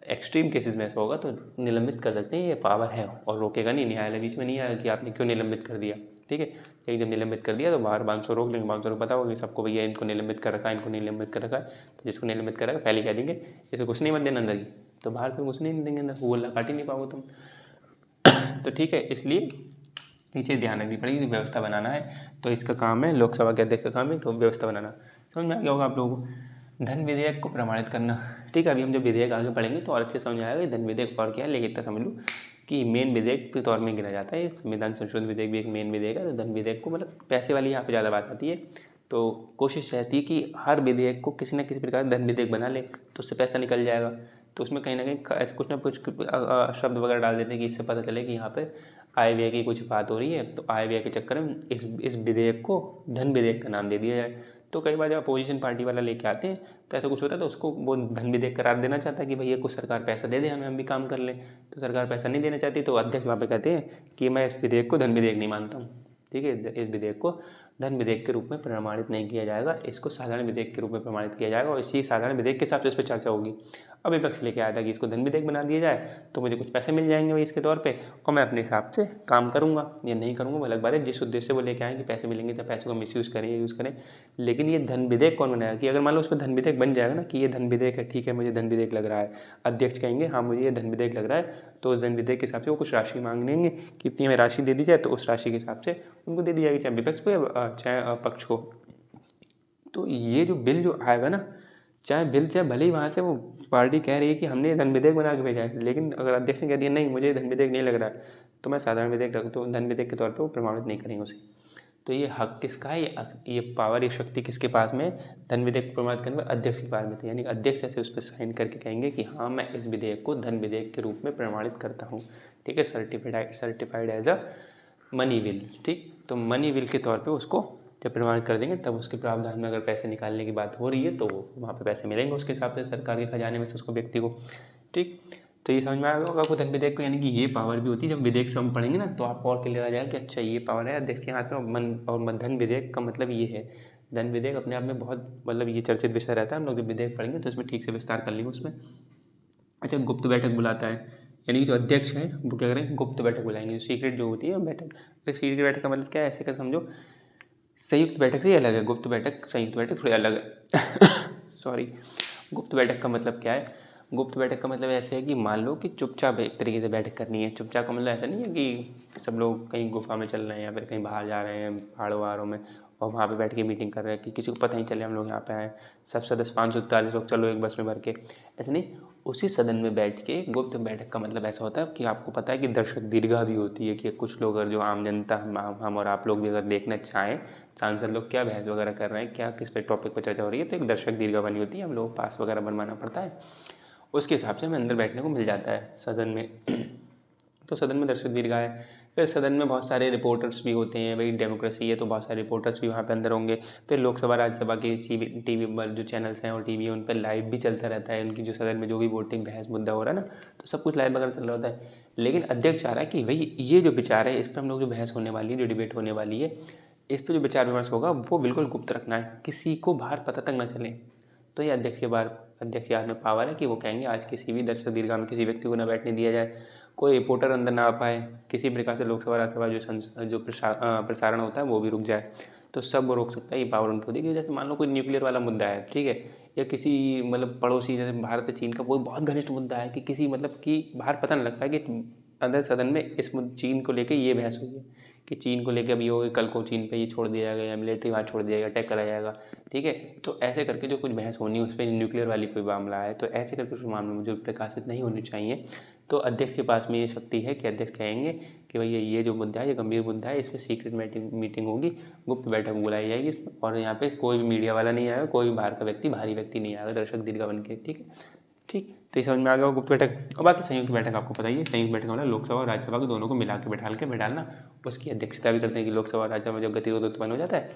एक्सट्रीम केसेस में ऐसा होगा तो निलंबित कर सकते हैं, ये पावर है और रोकेगा नहीं, न्यायालय बीच में नहीं आएगा कि आपने क्यों निलंबित कर दिया। ठीक है, लेकिन जब निलंबित कर दिया तो बाहर बाउंसर रोक लेंगे, बाउंसर को पता होगा कि सबको भैया इनको निलंबित कर रखा है, इनको निलंबित कर रखा है, तो जिसको निलंबित कर रखा है पहले कह देंगे इसे घुसने नहीं मत देना अंदर ही, तो बाहर से घुसने नहीं देंगे अंदर, वो हल्ला काट ही नहीं पाओगे तुम। तो ठीक है, इसलिए ये चीज़ ध्यान रखनी पड़ेगी, व्यवस्था बनाना है तो इसका काम है, लोकसभा के अध्यक्ष का काम है तो व्यवस्था बनाना। समझ में आ गया होगा आप लोगों को। धन विधेयक को प्रमाणित करना, ठीक है, अभी हम जब विधेयक आगे पढ़ेंगे तो और अच्छे समझ में आएगा धन विधेयक और क्या है, लेकिन इतना समझ लो कि मेन विधेयक के तौर में गिना जाता है, संविधान संशोधन विधेयक भी एक मेन विधेयक है। तो धन विधेयक को मतलब पैसे वाली यहाँ पे ज़्यादा बात आती है, तो कोशिश रहती है कि हर विधेयक को किसी न किसी प्रकार धन विधेयक बना ले, तो उससे पैसा निकल जाएगा। तो उसमें कहीं ना कहीं ऐसे कुछ ना कुछ शब्द वगैरह डाल देते हैं कि इससे पता चले कि यहाँ पे आय व्यय की कुछ बात हो रही है, तो आय व्यय के चक्कर में इस विधेयक को धन विधेयक का नाम दे दिया जाए। तो कई बार जब अपोजिशन पार्टी वाला लेके आते हैं तो ऐसा कुछ होता है, तो उसको वो धन विधेयक करार देना चाहता है कि भैया कुछ सरकार पैसा दे दे हमें, हम भी काम कर लें। तो सरकार पैसा नहीं देना चाहती, तो अध्यक्ष वहाँ पे कहते हैं कि मैं इस विधेयक को धन विधेयक नहीं मानता हूँ। ठीक है, इस विधेयक को धन विधेयक के रूप में प्रमाणित नहीं किया जाएगा, इसको साधारण विधेयक के रूप में प्रमाणित किया जाएगा और इसी साधारण विधेयक के हिसाब से इस पर चर्चा होगी। अब विपक्ष लेके आया था कि इसको धन विधेयक बना दिया जाए तो मुझे कुछ पैसे मिल जाएंगे भाई इसके तौर पे, और मैं अपने हिसाब से काम करूँगा या नहीं करूँगा वो अलग बात है। जिस उद्देश्य से वो लेके आए कि पैसे मिलेंगे तो पैसे को मिसयूज़ करें, यूज़ करें, लेकिन ये धन विधेयक कौन बनाएगा, कि अगर मान लो उस पर धन विधेयक बन जाएगा ना कि ये धन विधेयक है, ठीक है मुझे धन विधेयक लग रहा है, अध्यक्ष कहेंगे हाँ मुझे ये धन विधेयक लग रहा है, तो उस धन विधेयक के हिसाब से वो कुछ राशि मांग लेंगे कि इतनी हमें राशि दे दी जाए, तो उस राशि के हिसाब से उनको दे दी जाएगी, चाहे विपक्ष को या चाहे पक्ष को। तो ये जो बिल जो आएगा ना, चाहे भले ही वहाँ से वो पार्टी कह रही है कि हमने धन विधेयक बना के भेजा है, लेकिन अगर अध्यक्ष ने कह दिया नहीं मुझे धन विधेयक नहीं लग रहा है, तो मैं साधारण विधेयक रखूँ, तो धन विधेयक के तौर पे वो प्रमाणित नहीं करेंगे उसे। तो ये हक किसका है, ये पावर, ये शक्ति किसके पास में, धन विधेयक को प्रमाणित करने में अध्यक्ष के पास में थे, यानी अध्यक्ष ऐसे उस पर साइन करके कहेंगे कि हाँ मैं इस विधेयक को धन विधेयक के रूप में प्रमाणित करता हूँ। ठीक है, certified as a money will. ठीक, तो मनी विल के तौर पे उसको जब प्रमाणित कर देंगे तब उसके प्रावधान में अगर पैसे निकालने की बात हो रही है तो वहाँ पे पैसे मिलेंगे उसके हिसाब से सरकार के खजाने में से उसको, व्यक्ति को। ठीक, तो ये समझ में आ गया होगा धन विधेयक को, यानी कि ये पावर भी होती है। जब विधेयक से हम पढ़ेंगे ना तो आपको और क्लियर आ जाएगा कि अच्छा ये पावर है अध्यक्ष के हाथ में। और धन विधेयक का मतलब ये है, धन विधेयक अपने आप में बहुत मतलब ये चर्चित विषय रहता है, हम लोग जब विधेयक पढ़ेंगे तो इसमें ठीक से विस्तार कर लेंगे उसमें। अच्छा, गुप्त बैठक बुलाता है, यानी कि जो अध्यक्ष है वो क्या करेंगे, गुप्त बैठक बुलाएंगे, जो सीक्रेट जो होती है बैठक। तो सीक्रेट बैठक का मतलब क्या है, ऐसे का समझो संयुक्त बैठक से अलग है, गुप्त बैठक संयुक्त बैठक थोड़ी अलग है सॉरी। गुप्त बैठक का मतलब क्या है, गुप्त बैठक का मतलब ऐसे है कि मान लो कि चुपचाप एक तरीके से बैठक करनी है। चुपचाप का मतलब ऐसा नहीं है कि सब लोग कहीं गुफा में चल रहे हैं या फिर कहीं बाहर जा रहे हैं पहाड़ों वहाड़ों में और वहाँ पे बैठ के मीटिंग कर रहे हैं कि किसी को पता नहीं चले हम लोग यहाँ पे आए, सब सदस्य 543 लोग चलो एक बस में भर के, ऐसे नहीं। उसी सदन में बैठ के गुप्त बैठक का मतलब ऐसा होता है कि आपको पता है कि दर्शक दीर्घा भी होती है, कि कुछ लोग अगर जो आम जनता हम और आप लोग भी अगर देखना चाहें सांसद लोग क्या बहस वगैरह कर रहे हैं, क्या किस पे टॉपिक पर चर्चा हो रही है, तो एक दर्शक दीर्घा बनी होती है, हम लोग पास वगैरह बनवाना पड़ता है, उसके हिसाब से हमें अंदर बैठने को मिल जाता है सदन में तो सदन में दर्शक दीर्घा है। फिर सदन में बहुत सारे रिपोर्टर्स भी होते हैं, भाई डेमोक्रेसी है तो बहुत सारे रिपोर्टर्स भी वहाँ पे अंदर होंगे। फिर लोकसभा राज्यसभा के टीवी जो चैनल्स हैं और टीवी उन पर लाइव भी चलता रहता है, उनकी जो सदन में जो भी वोटिंग बहस मुद्दा हो रहा है ना, तो सब कुछ लाइव वगैरह चल रहा होता है। लेकिन अध्यक्ष चाह रहा है कि भाई ये जो विचार है इस पर हम लोग जो बहस होने वाली है, जो डिबेट होने वाली है, इस पर जो विचार विमर्श होगा वो बिल्कुल गुप्त रखना है, किसी को बाहर पता तक ना चले। तो ये अध्यक्ष के हाथ में पावर है कि वो कहेंगे आज किसी भी दर्शक दीर्घा में किसी व्यक्ति को ना बैठने दिया जाए, कोई रिपोर्टर अंदर ना आ पाए, किसी प्रकार से लोकसभा राज्यसभा जो प्रसारण होता है वो भी रुक जाए, तो सब वो रोक सकता है। ये पावर उनकी होती है कि जैसे मान लो कोई न्यूक्लियर वाला मुद्दा है, ठीक है, या किसी मतलब पड़ोसी जैसे भारत और चीन का कोई बहुत घनिष्ठ मुद्दा है कि किसी मतलब कि बाहर पता नहीं लगता है कि अंदर सदन में इस चीन को लेकर ये बहस हुई है कि चीन को लेकर अभी हो कल को चीन पे ये छोड़ दिया जाएगा या मिलिट्री वहाँ छोड़ दिया जाएगा, अटैक करा जाएगा, ठीक है। तो ऐसे करके जो कुछ बहस होनी है उस पर न्यूक्लियर वाली कोई मामला है, तो ऐसे करके उस मामले में जो प्रकाशित नहीं होनी चाहिए, तो अध्यक्ष के पास में ये शक्ति है कि अध्यक्ष कहेंगे कि भैया ये जो मुद्दा है ये गंभीर मुद्दा है, इस पर सीक्रेट मीटिंग होगी, गुप्त बैठक बुलाई जाएगी इसमें, और यहाँ पे कोई भी मीडिया वाला नहीं आएगा, कोई भी बाहर का व्यक्ति भारी व्यक्ति नहीं आएगा दर्शक दीर्घा बन के, ठीक है। ठीक, तो ये समझ में आ गया गुप्त बैठक। और बाकी संयुक्त बैठक आपको पता ही है, संयुक्त बैठक मतलब लोकसभा और राज्यसभा को दोनों को मिला के बैठाना, उसकी अध्यक्षता भी करते हैं कि लोकसभा और राज्यसभा में जब गतिरोध उत्पन्न हो जाता है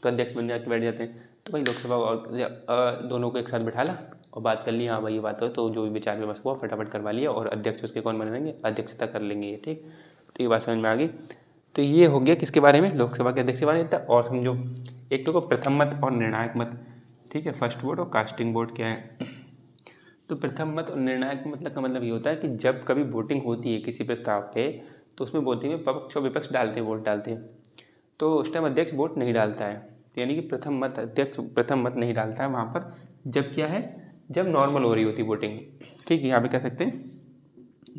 तो अध्यक्ष बन जाके बैठ जाते हैं। तो भाई लोकसभा और दोनों को एक साथ बैठा ला और बात कर ली, हाँ भाई ये बात हो, तो जो भी विचार विमर्श हुआ फटाफट करवा लिया और अध्यक्ष उसके कौन बनेंगे, अध्यक्षता कर लेंगे ये, ठीक। तो ये बात समझ में आ गई। तो ये हो गया किसके बारे में, लोकसभा के अध्यक्ष के बारे में। और समझो एक तो प्रथम मत और निर्णायक मत, ठीक है, फर्स्ट वोट और कास्टिंग वोट क्या है। तो प्रथम मत और निर्णायक मतलब का मतलब ये होता है कि जब कभी वोटिंग होती है किसी प्रस्ताव पे, तो उसमें वोटिंग में पक्ष और विपक्ष डालते हैं, वोट डालते हैं, तो उस टाइम अध्यक्ष वोट नहीं डालता है, यानी कि अध्यक्ष प्रथम मत नहीं डालता है वहाँ पर। जब क्या है, जब नॉर्मल हो रही होती वोटिंग, ठीक है, यहाँ पे कह सकते हैं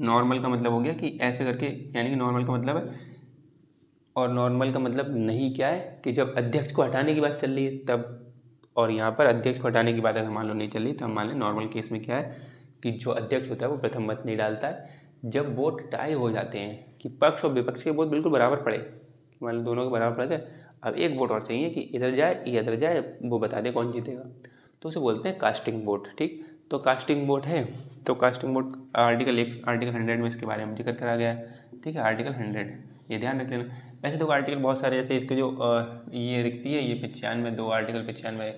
नॉर्मल का मतलब हो गया कि ऐसे करके, यानी कि नॉर्मल का मतलब है, और नॉर्मल का मतलब नहीं क्या है कि जब अध्यक्ष को हटाने की बात चल रही है तब, और यहाँ पर अध्यक्ष को हटाने की बात अगर मान लो नहीं चल रही तो हम मान लें नॉर्मल केस में क्या है कि जो अध्यक्ष होता है वो प्रथम मत नहीं डालता है। जब वोट टाई हो जाते हैं कि पक्ष और विपक्ष के वोट बिल्कुल बराबर पड़े, मान लो दोनों के बराबर पड़े थे, अब एक वोट और चाहिए कि इधर जाए या इधर जाए, वो बता दे कौन जीतेगा, तो उसे बोलते हैं कास्टिंग वोट, ठीक। तो कास्टिंग वोट है, तो कास्टिंग वोट आर्टिकल 100 में इसके बारे में जिक्र करा गया है, ठीक है, आर्टिकल 100, ये ध्यान रख लेना। वैसे तो आर्टिकल बहुत सारे जैसे इसके जो ये दिखती है, ये 95 2 आर्टिकल 95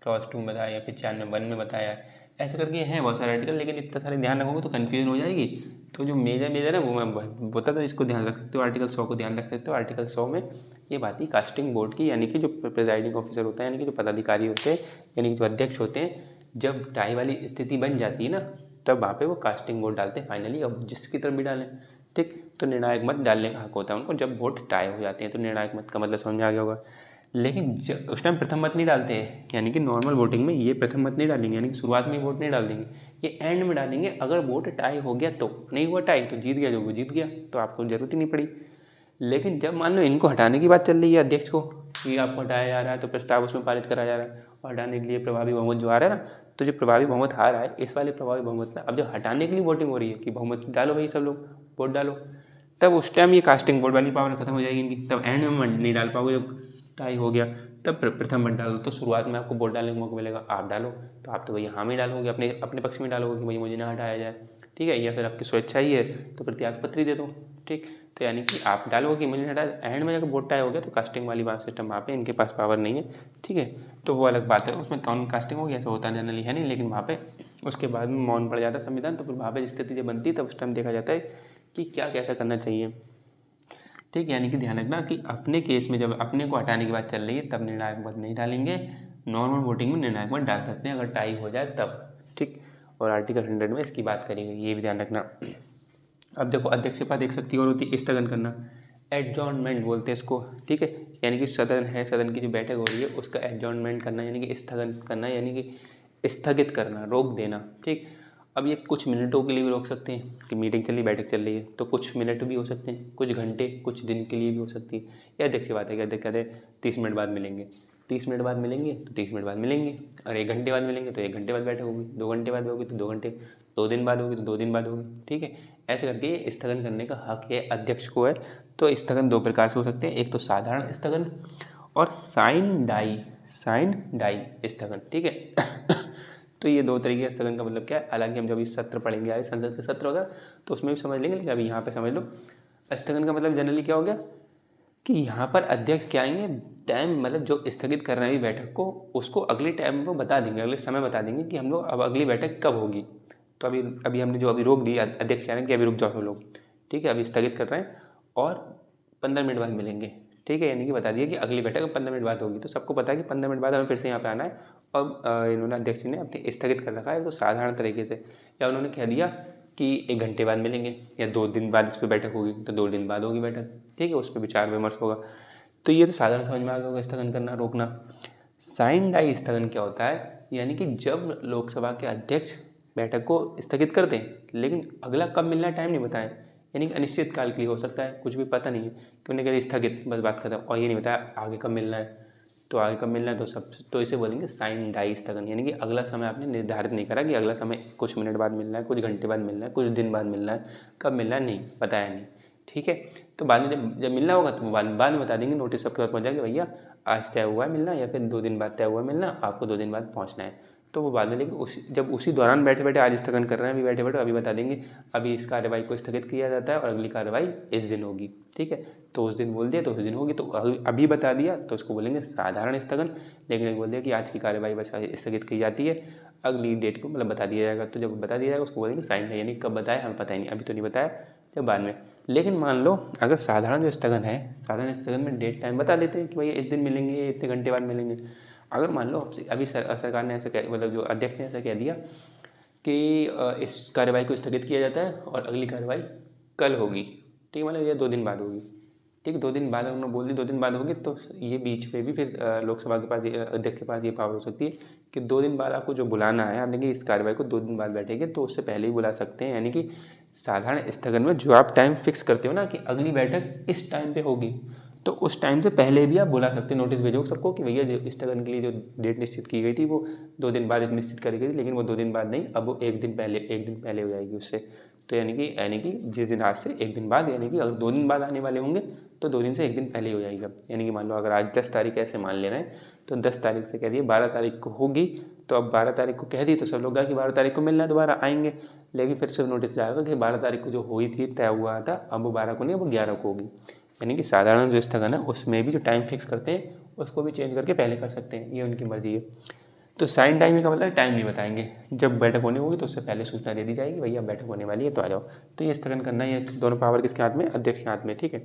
क्लॉज 2 में बताया, 95 1 में बताया है, ऐसे करके हैं बहुत सारे आर्टिकल, लेकिन इतना सारे ध्यान रखोगे तो कन्फ्यूजन हो जाएगी। तो जो मेजर है वो मैं बोलता, तो इसको ध्यान रख सकते हो, आर्टिकल 100 को ध्यान रख सकते हो। आर्टिकल 100 में ये बात ही कास्टिंग वोट की, यानी कि जो प्रिजाइडिंग ऑफिसर होता है, यानी कि जो पदाधिकारी होते हैं, यानी कि जो अध्यक्ष होते हैं, जब टाई वाली स्थिति बन जाती है ना, तब वहाँ पे वो कास्टिंग वोट डालते हैं फाइनली, अब जिसकी तरफ भी डालें, ठीक। तो निर्णायक मत डालने का हक होता है उनको जब वोट टाई हो जाते हैं, तो निर्णायक मत का मतलब समझ में आ गया होगा। लेकिन उस टाइम प्रथम मत नहीं डालते हैं, यानी कि नॉर्मल वोटिंग में ये प्रथम मत नहीं डालेंगे, यानी कि शुरुआत में वोट नहीं डाल देंगे, ये एंड में डालेंगे। अगर वोट टाई हो गया तो, नहीं हुआ टाई तो जीत गया, जो वो जीत गया तो आपको जरूरत ही नहीं पड़ी। लेकिन जब मान लो इनको हटाने की बात चल रही है अध्यक्ष को, कि आपको हटाया जा रहा है, तो प्रस्ताव उसमें पारित करा जा रहा है, और हटाने के लिए प्रभावी बहुमत जो आ रहा है ना, तो जो प्रभावी बहुमत आ रहा है इस वाले प्रभावी बहुमत में, अब जब हटाने के लिए वोटिंग हो रही है कि बहुमत डालो भाई सब लोग वोट डालो, तब उस टाइम ये कास्टिंग वोट वाली पावर खत्म हो जाएगी इनकी, तब एंड में नहीं डाल पाओगे। जब टाई हो गया तब प्रथम मत डालो, तो शुरुआत में आपको वोट डालने का मौका मिलेगा, आप डालो, तो आप तो भैया हाँ में डालोगे, अपने अपने पक्ष में डालोगे कि भाई मुझे ना हटाया जाए, ठीक है, या फिर आपकी स्वेच्छा ही है तो प्रत्याग पत्र ही दे दो, ठीक। तो यानी कि आप डालोगे कि मुझे हटा, एंड में अगर वोट टाई हो गया तो कास्टिंग वाली बात सिस्टम वहाँ पे इनके पास पावर नहीं है, ठीक है। तो वो अलग बात है, उसमें कौन कास्टिंग हो गया ऐसा होता जनरली है नहीं, लेकिन वहाँ पे उसके बाद में मौन पड़ जाता संविधान, तो फिर वहाँ पे स्थिति जब बनती है तब उस टाइम देखा जाता है कि क्या कैसा करना चाहिए, ठीक। यानी कि ध्यान रखना कि अपने केस में जब अपने को हटाने की बात चल रही है तब निर्णायक मत नहीं डालेंगे, नॉर्मल वोटिंग में निर्णायक मत डाल सकते हैं अगर टाई हो जाए तब, ठीक। और आर्टिकल 100 में इसकी बात करी गई, ये भी ध्यान रखना। अब देखो अध्यक्ष के बाद एक शक्ति और होती है स्थगन करना, एडजॉर्नमेंट बोलते हैं इसको, ठीक है। यानी कि सदन है, सदन की जो बैठक हो रही है उसका एडजॉर्नमेंट करना यानी कि स्थगन करना, यानी कि स्थगित करना, रोक देना, ठीक। अब ये कुछ मिनटों के लिए भी रोक सकते हैं कि मीटिंग चल रही, बैठक चल रही है, तो कुछ मिनट भी हो सकते हैं, कुछ घंटे, कुछ दिन के लिए भी हो सकती है। ये अध्यक्ष की बात है कि अध्यक्ष कहते हैं 30 मिनट बाद मिलेंगे, 30 मिनट बाद मिलेंगे तो 30 मिनट बाद मिलेंगे, और 1 घंटे बाद मिलेंगे तो 1 घंटे बाद बैठक होगी, 2 घंटे बाद होगी तो 2 घंटे, 2 दिन बाद होगी तो 2 दिन बाद होगी, ठीक है। ऐसे करके स्थगन करने का हक है अध्यक्ष को है। तो स्थगन 2 प्रकार से हो सकते हैं, एक तो साधारण स्थगन और साइन डाई स्थगन, ठीक है। तो ये 2 तरीके के स्थगन का मतलब क्या है, हालांकि हम जब इस सत्र पढ़ेंगे आगे संसद के सत्र होगा तो उसमें भी समझ लेंगे, लेकिन अभी यहाँ पे समझ लो स्थगन का मतलब जनरली क्या हो गया कि यहाँ पर अध्यक्ष क्या आएंगे, टाइम मतलब जो स्थगित कर रहे हैं बैठक को उसको अगले टाइम को बता देंगे, अगले समय बता देंगे कि हम लोग अब अगली बैठक कब होगी। तो अभी हमने जो अभी रोक दी, अध्यक्ष कह रहे हैं कि अभी रुक जाओ लोग, ठीक है, अभी स्थगित कर रहे हैं और 15 मिनट बाद मिलेंगे, ठीक है। यानी कि बता दिया कि अगली बैठक 15 मिनट बाद होगी, तो सबको पता है कि 15 मिनट बाद हमें फिर से यहाँ पे आना है। और इन्होंने अध्यक्ष ने अपने स्थगित कर रखा है तो साधारण तरीके से, या उन्होंने कह दिया कि 1 घंटे बाद मिलेंगे या 2 दिन बाद इस पर बैठक होगी तो 2 दिन बाद होगी बैठक, ठीक है, उस पर विचार विमर्श होगा। तो ये तो साधारण समझ में आ गया होगा स्थगन करना, रोकना। साइन डाई स्थगन क्या होता है, यानी कि जब लोकसभा के अध्यक्ष बैठक को स्थगित कर दें लेकिन अगला कब मिलना है टाइम नहीं बताएं, यानी कि अनिश्चित काल के लिए हो सकता है, कुछ भी पता नहीं है कि उन्हें कहते स्थगित, बस बात खत्म, और ये नहीं बताया आगे कब मिलना है। तो आगे कब मिलना है तो इसे बोलेंगे साइन डाई स्थगन, यानी कि अगला समय आपने निर्धारित नहीं करा कि अगला समय कुछ मिनट बाद मिलना है, कुछ घंटे बाद मिलना है, कुछ दिन बाद मिलना है, कब मिलना है नहीं बताया नहीं, ठीक है। तो बाद में जब मिलना होगा तो बाद में बता देंगे, नोटिस सबके पास पहुँच जाएगा भैया आज तय हुआ है मिलना या फिर 2 दिन बाद तय हुआ है मिलना, आपको 2 दिन बाद पहुँचना है। तो वो बाद में, लेकिन जब उसी दौरान बैठे बैठे आज स्थगन कर रहे हैं, अभी बैठे बैठे अभी बता देंगे अभी इस कार्यवाही को स्थगित किया जाता है और अगली कार्यवाही इस दिन होगी, ठीक है। तो उस दिन बोल दिया तो उस दिन होगी, तो अभी बता दिया तो उसको बोलेंगे साधारण स्थगन, लेकिन बोल दिया कि आज की कार्यवाही बस स्थगित की जाती है, अगली डेट को मतलब बता दिया जाएगा, तो जब बता दिया जाएगा उसको बोलेंगे साइन है, यानी कब बताया हमें पता ही नहीं, अभी तो नहीं बताया, जब बाद में। लेकिन मान लो अगर साधारण जो स्थगन है, साधारण स्थगन में डेट टाइम बता देते हैं कि भैया इस दिन मिलेंगे, इतने घंटे बाद मिलेंगे। अगर मान लो अभी सरकार ने ऐसा मतलब जो अध्यक्ष ने ऐसा कह दिया कि इस कार्यवाही को स्थगित किया जाता है और अगली कार्यवाही कल होगी, ठीक है, मतलब ये 2 दिन बाद होगी, ठीक है, 2 दिन बाद उन्होंने बोल दी 2 दिन बाद होगी, तो ये बीच में भी फिर लोकसभा के पास अध्यक्ष के पास ये पावर हो सकती है कि 2 दिन बाद आपको जो बुलाना है, आपने कि इस कार्यवाही को 2 दिन बाद बैठेंगे तो उससे पहले ही बुला सकते हैं। यानी कि साधारण स्थगन में जो आप टाइम फिक्स करते हो ना कि अगली बैठक इस टाइम पे होगी, तो उस टाइम से पहले भी आप बुला सकते हैं, नोटिस भेजो सबको कि भैया जो स्थगन के लिए जो डेट निश्चित की गई थी वो 2 दिन बाद निश्चित करी गई थी, लेकिन वो 2 दिन बाद नहीं, अब वो 1 दिन पहले हो जाएगी उससे। तो यानी कि जिस दिन आज से 1 दिन बाद, यानी कि अगर 2 दिन बाद आने वाले होंगे तो 2 दिन से 1 दिन पहले ही हो जाएगा। यानी कि मान लो अगर आज 10 तारीख ऐसे मान ले रहे हैं तो 10 तारीख से कह दिए 12 तारीख को होगी, तो अब 12 तारीख को कह दी तो सब लोग कि 12 तारीख को मिलना है, दोबारा आएंगे, लेकिन फिर से नोटिस जाएगा कि 12 तारीख को जो हुई थी तय हुआ था अब वो 12 को नहीं, वो 11 को होगी। यानी कि साधारण जो स्थगन है उसमें भी जो टाइम फिक्स करते हैं उसको भी चेंज करके पहले कर सकते हैं, ये उनकी मर्जी है। तो साइन टाइमिंग का मतलब टाइम नहीं बताएंगे, जब बैठक होनी होगी तो उससे पहले सूचना दे दी जाएगी भैया बैठक होने वाली है तो आ जाओ। तो ये स्थगन करना, ये दोनों पावर किसके हाथ में, अध्यक्ष के हाथ में, ठीक है।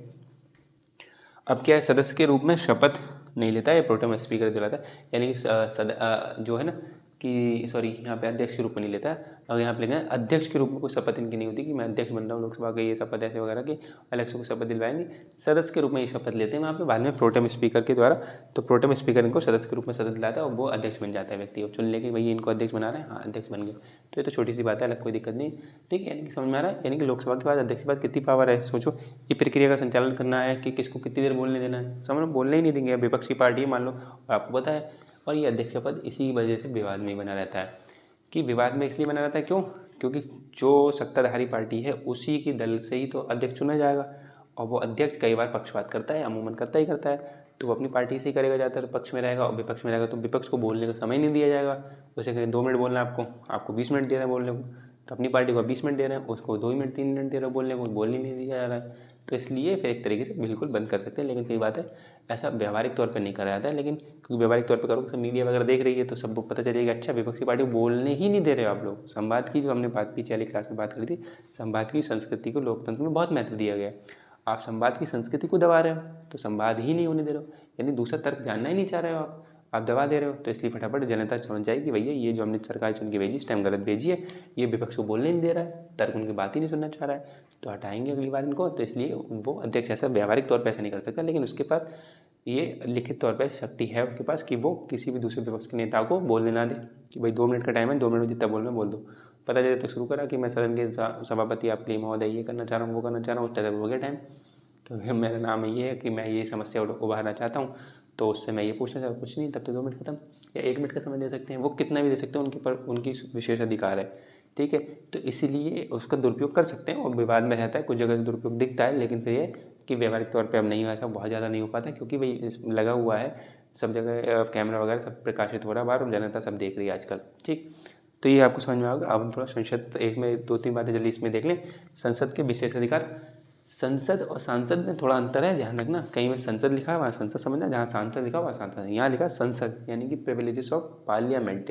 अब क्या है, सदस्य के रूप में शपथ नहीं लेता है, प्रोटेम स्पीकर दिलाता है, यानी कि जो है ना कि सॉरी यहाँ पे अध्यक्ष के रूप में नहीं लेता है, अगर यहाँ पे लेंगे अध्यक्ष के रूप में कोई शपथ इनकी नहीं होती कि मैं अध्यक्ष बन रहा हूँ लोकसभा का, ये शपथ ऐसे वगैरह की अलग से कोई शपथ दिलवाएंगे, सदस्य के रूप में ये शपथ लेते हैं वहाँ पे बाद में प्रोटेम स्पीकर के द्वारा। तो प्रोटेम स्पीकर इनको सदस्य के रूप में शपथ दिलाता है और वो अध्यक्ष बन जाता है, व्यक्ति को चुन लेके भैया इनको अध्यक्ष बना रहे हैं, हाँ अध्यक्ष बन गए। तो ये तो छोटी सी बात है, अलग कोई दिक्कत नहीं, ठीक है। यानी कि समझ में आ रहा है, यानी कि लोकसभा के बाद अध्यक्ष के बाद कितनी पावर है सोचो, ये प्रक्रिया का संचालन करना है कि किसको कितनी देर बोलने देना है, समझ लो बोलने ही नहीं देंगे, विपक्ष की पार्टी है मान लो और आपको पता है, और ये अध्यक्ष का पद इसी वजह से विवाद में ही बना रहता है। कि विवाद में इसलिए बना रहता है क्यों, क्योंकि जो सत्ताधारी पार्टी है उसी की दल से ही तो अध्यक्ष चुना जाएगा, और वो अध्यक्ष कई बार पक्षपात करता है, अमूमन करता ही करता है, तो वो अपनी पार्टी से ही करेगा, ज़्यादातर पक्ष में रहेगा, और विपक्ष में रहेगा तो विपक्ष को बोलने का समय नहीं दिया जाएगा। वैसे कहीं 2 मिनट बोलना है आपको 20 मिनट दे रहे हैं बोलने को, तो अपनी पार्टी को 20 मिनट दे रहे हैं, उसको 2 मिनट 3 मिनट दे रहे हैं बोलने को, बोलने नहीं दिया जा रहा है, तो इसलिए फिर एक तरीके से बिल्कुल बंद कर सकते हैं। लेकिन कई बात है ऐसा व्यवहारिक तौर पर नहीं करा जाता है, लेकिन क्योंकि व्यवहारिक तौर पर करोगे सब मीडिया वगैरह देख रही है तो सबको पता चल जाएगा अच्छा विपक्षी पार्टी को बोलने ही नहीं दे रहे हो आप लोग। संवाद की जो हमने बात पीछे वाली क्लास में बात करी थी, संवाद की संस्कृति को लोकतंत्र में बहुत महत्व दिया गया है, आप संवाद की संस्कृति को दबा रहे हो तो संवाद ही नहीं होने दे रहे हो, यानी दूसरा तर्क जानना ही नहीं चाह रहे हो आप, आप दबा दे रहे हो, तो इसलिए फटाफट जनता समझ जाएगी कि भैया ये जो हमने सरकार चुन के भेजी इस टाइम गलत भेजी है, ये विपक्ष को बोलने नहीं दे रहा है, तर्क उनकी बात ही नहीं सुनना चाह रहा है, तो हटाएंगे अगली बार इनको। तो इसलिए वो अध्यक्ष ऐसा व्यावहारिक तौर पर ऐसा नहीं कर सकता, लेकिन उसके पास ये लिखित तौर पर शक्ति है उसके पास कि वो किसी भी दूसरे विपक्ष के नेता को बोलने ना दे कि भाई 2 मिनट का टाइम है, 2 मिनट में जितना बोलना बोल दो। पता चले तो शुरू करा कि मैं सदन के सभापति आपके लिए महोदय ये करना चाह रहा हूँ, वो करना चाह रहा हूँ, उस हो गया टाइम, तो मेरा नाम ये है कि मैं ये समस्या उभारना चाहता हूँ, तो उससे मैं ये पूछना चाहता हूँ, कुछ नहीं, तब तक 2 मिनट खत्म। या 1 मिनट का समय दे सकते हैं, वो कितना भी दे सकते हैं, उनके पर उनकी विशेष अधिकार है, ठीक है। तो इसीलिए उसका दुरुपयोग कर सकते हैं और विवाद में रहता है, कुछ जगह दुरुपयोग दिखता है, लेकिन फिर ये कि व्यवहारिक तौर पे अब नहीं, ऐसा बहुत ज़्यादा नहीं हो पाता, क्योंकि भाई लगा हुआ है सब जगह, कैमरा वगैरह सब प्रकाशित हो रहा है बाहर और जनता सब देख रही है आजकल, ठीक। तो ये आपको समझ में आएगा। अब हम थोड़ा संसद, एक में 2-3 बातें जल्दी इसमें देख लें। संसद के विशेष अधिकार, संसद और सांसद में थोड़ा अंतर है, ध्यान रखना, कहीं में संसद लिखा है वहाँ संसद समझना, जहाँ सांसद लिखा हुआ सांसद है, यहाँ लिखा संसद यानी कि प्रिविलेजेस ऑफ पार्लियामेंट।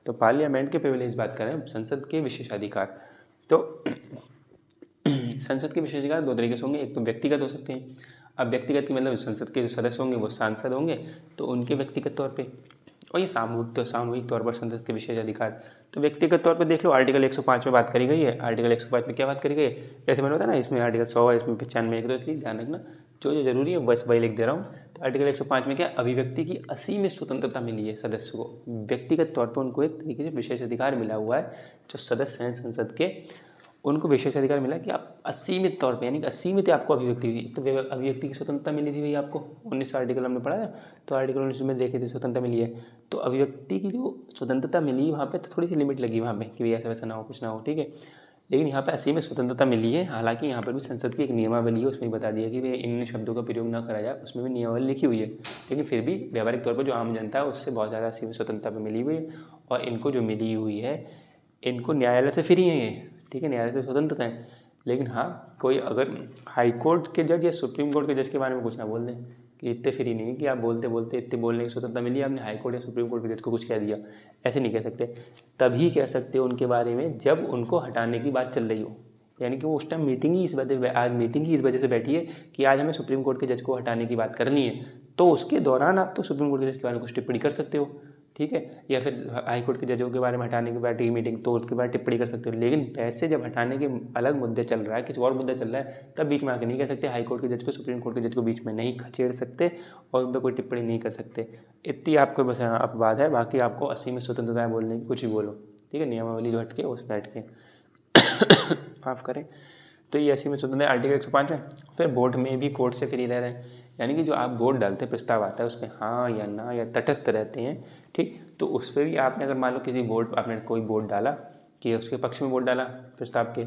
तो पार्लियामेंट के प्रिविलेज बात करें, संसद के विशेष अधिकार। तो संसद के विशेष अधिकार 2 तरीके से होंगे, एक तो व्यक्तिगत हो सकते हैं। अब व्यक्तिगत की मतलब संसद के जो सदस्य होंगे वो सांसद होंगे, तो उनके व्यक्तिगत तौर पे, और ये सामूहिक तौर पर संसद के विशेष अधिकार। तो व्यक्तिगत तौर पे देख लो, आर्टिकल 105 में बात करी गई है। आर्टिकल 105 में क्या बात करी गई है, जैसे मैंने बताया ना, इसमें आर्टिकल 100 है, इसमें 95 एक, तो इसलिए ध्यान रखना जो जरूरी है बस वही लिख दे रहा हूँ। तो आर्टिकल 105 में क्या, अभिव्यक्ति की असीमित स्वतंत्रता मिली है सदस्य को, व्यक्तिगत तौर पर उनको एक तरीके से विशेष अधिकार मिला हुआ है। जो सदस्य हैं संसद के, उनको विशेष अधिकार मिला कि आप असीमित तौर पे, यानी कि असीमित आपको अभिव्यक्ति हुई, तो अभिव्यक्ति की स्वतंत्रता मिली थी भाई आपको, 19 आर्टिकल हमने पढ़ा है, तो आर्टिकल 19 में देखे थे स्वतंत्रता मिली है। तो अभिव्यक्ति की जो स्वतंत्रता मिली वहाँ पे, तो थोड़ी सी लिमिट लगी वहाँ पे कि भाई ऐसा वैसा ना हो, कुछ ना हो, ठीक है। लेकिन यहाँ पे असीमित स्वतंत्रता मिली है। हालांकि यहाँ पर भी संसद की एक नियमावली है, उसमें बता दिया कि भाई इन शब्दों का प्रयोग ना करा जाए, उसमें भी नियमावली लिखी हुई है, लेकिन फिर भी व्यावहारिक तौर पर जो आम जनता है उससे बहुत ज़्यादा असीमित स्वतंत्रता मिली हुई है। और इनको जो मिली हुई है, इनको न्यायालय से फ्री है ये, ठीक है, न्यायालय से स्वतंत्र हैं। लेकिन हाँ, कोई अगर हाई कोर्ट के जज या सुप्रीम कोर्ट के जज के बारे में कुछ ना बोल दें कि इतने फ्री नहीं है कि आप बोलते बोलते इतने बोलने की स्वतंत्रता मिली, आपने हाई कोर्ट या सुप्रीम कोर्ट के जज को कुछ कह दिया, ऐसे नहीं कह सकते। तभी कह सकते हो उनके बारे में जब उनको हटाने की बात चल रही हो, यानी कि वो उस टाइम मीटिंग ही आज मीटिंग ही इस वजह से बैठी है कि आज हमें सुप्रीम कोर्ट के जज को हटाने की बात करनी है, तो उसके दौरान आप तो सुप्रीम कोर्ट के जज के बारे में कुछ टिप्पणी कर सकते हो, ठीक है। या फिर हाई कोर्ट के जजों के बारे में हटाने की बैठी मीटिंग, तो उसके बाद टिप्पणी कर सकते हो। लेकिन वैसे जब हटाने के अलग मुद्दे चल रहा है, किसी और मुद्दा चल रहा है, तब बीच में आके नहीं कह सकते, हाई कोर्ट के जज को सुप्रीम कोर्ट के जज को बीच में नहीं खचेड़ सकते और उन पर कोई टिप्पणी नहीं कर सकते। इतनी आपको बस अपवाद है, बाकी आपको असीमित स्वतंत्रता है बोलने की, कुछ भी बोलो, ठीक है, नियमावली जो हटके उस बैठ के माफ़ करें। तो ये असीमित स्वतंत्रता आर्टिकल 105 में। फिर वोट में भी कोर्ट से फ्री रह रहे हैं, यानी कि जो आप वोट डालते हैं, प्रस्ताव आता है उसमें हाँ या ना या तटस्थ रहते हैं, ठीक। तो उस पर भी आपने अगर मान लो किसी वोट, आपने कोई वोट डाला कि उसके पक्ष में वोट डाला प्रस्ताव के,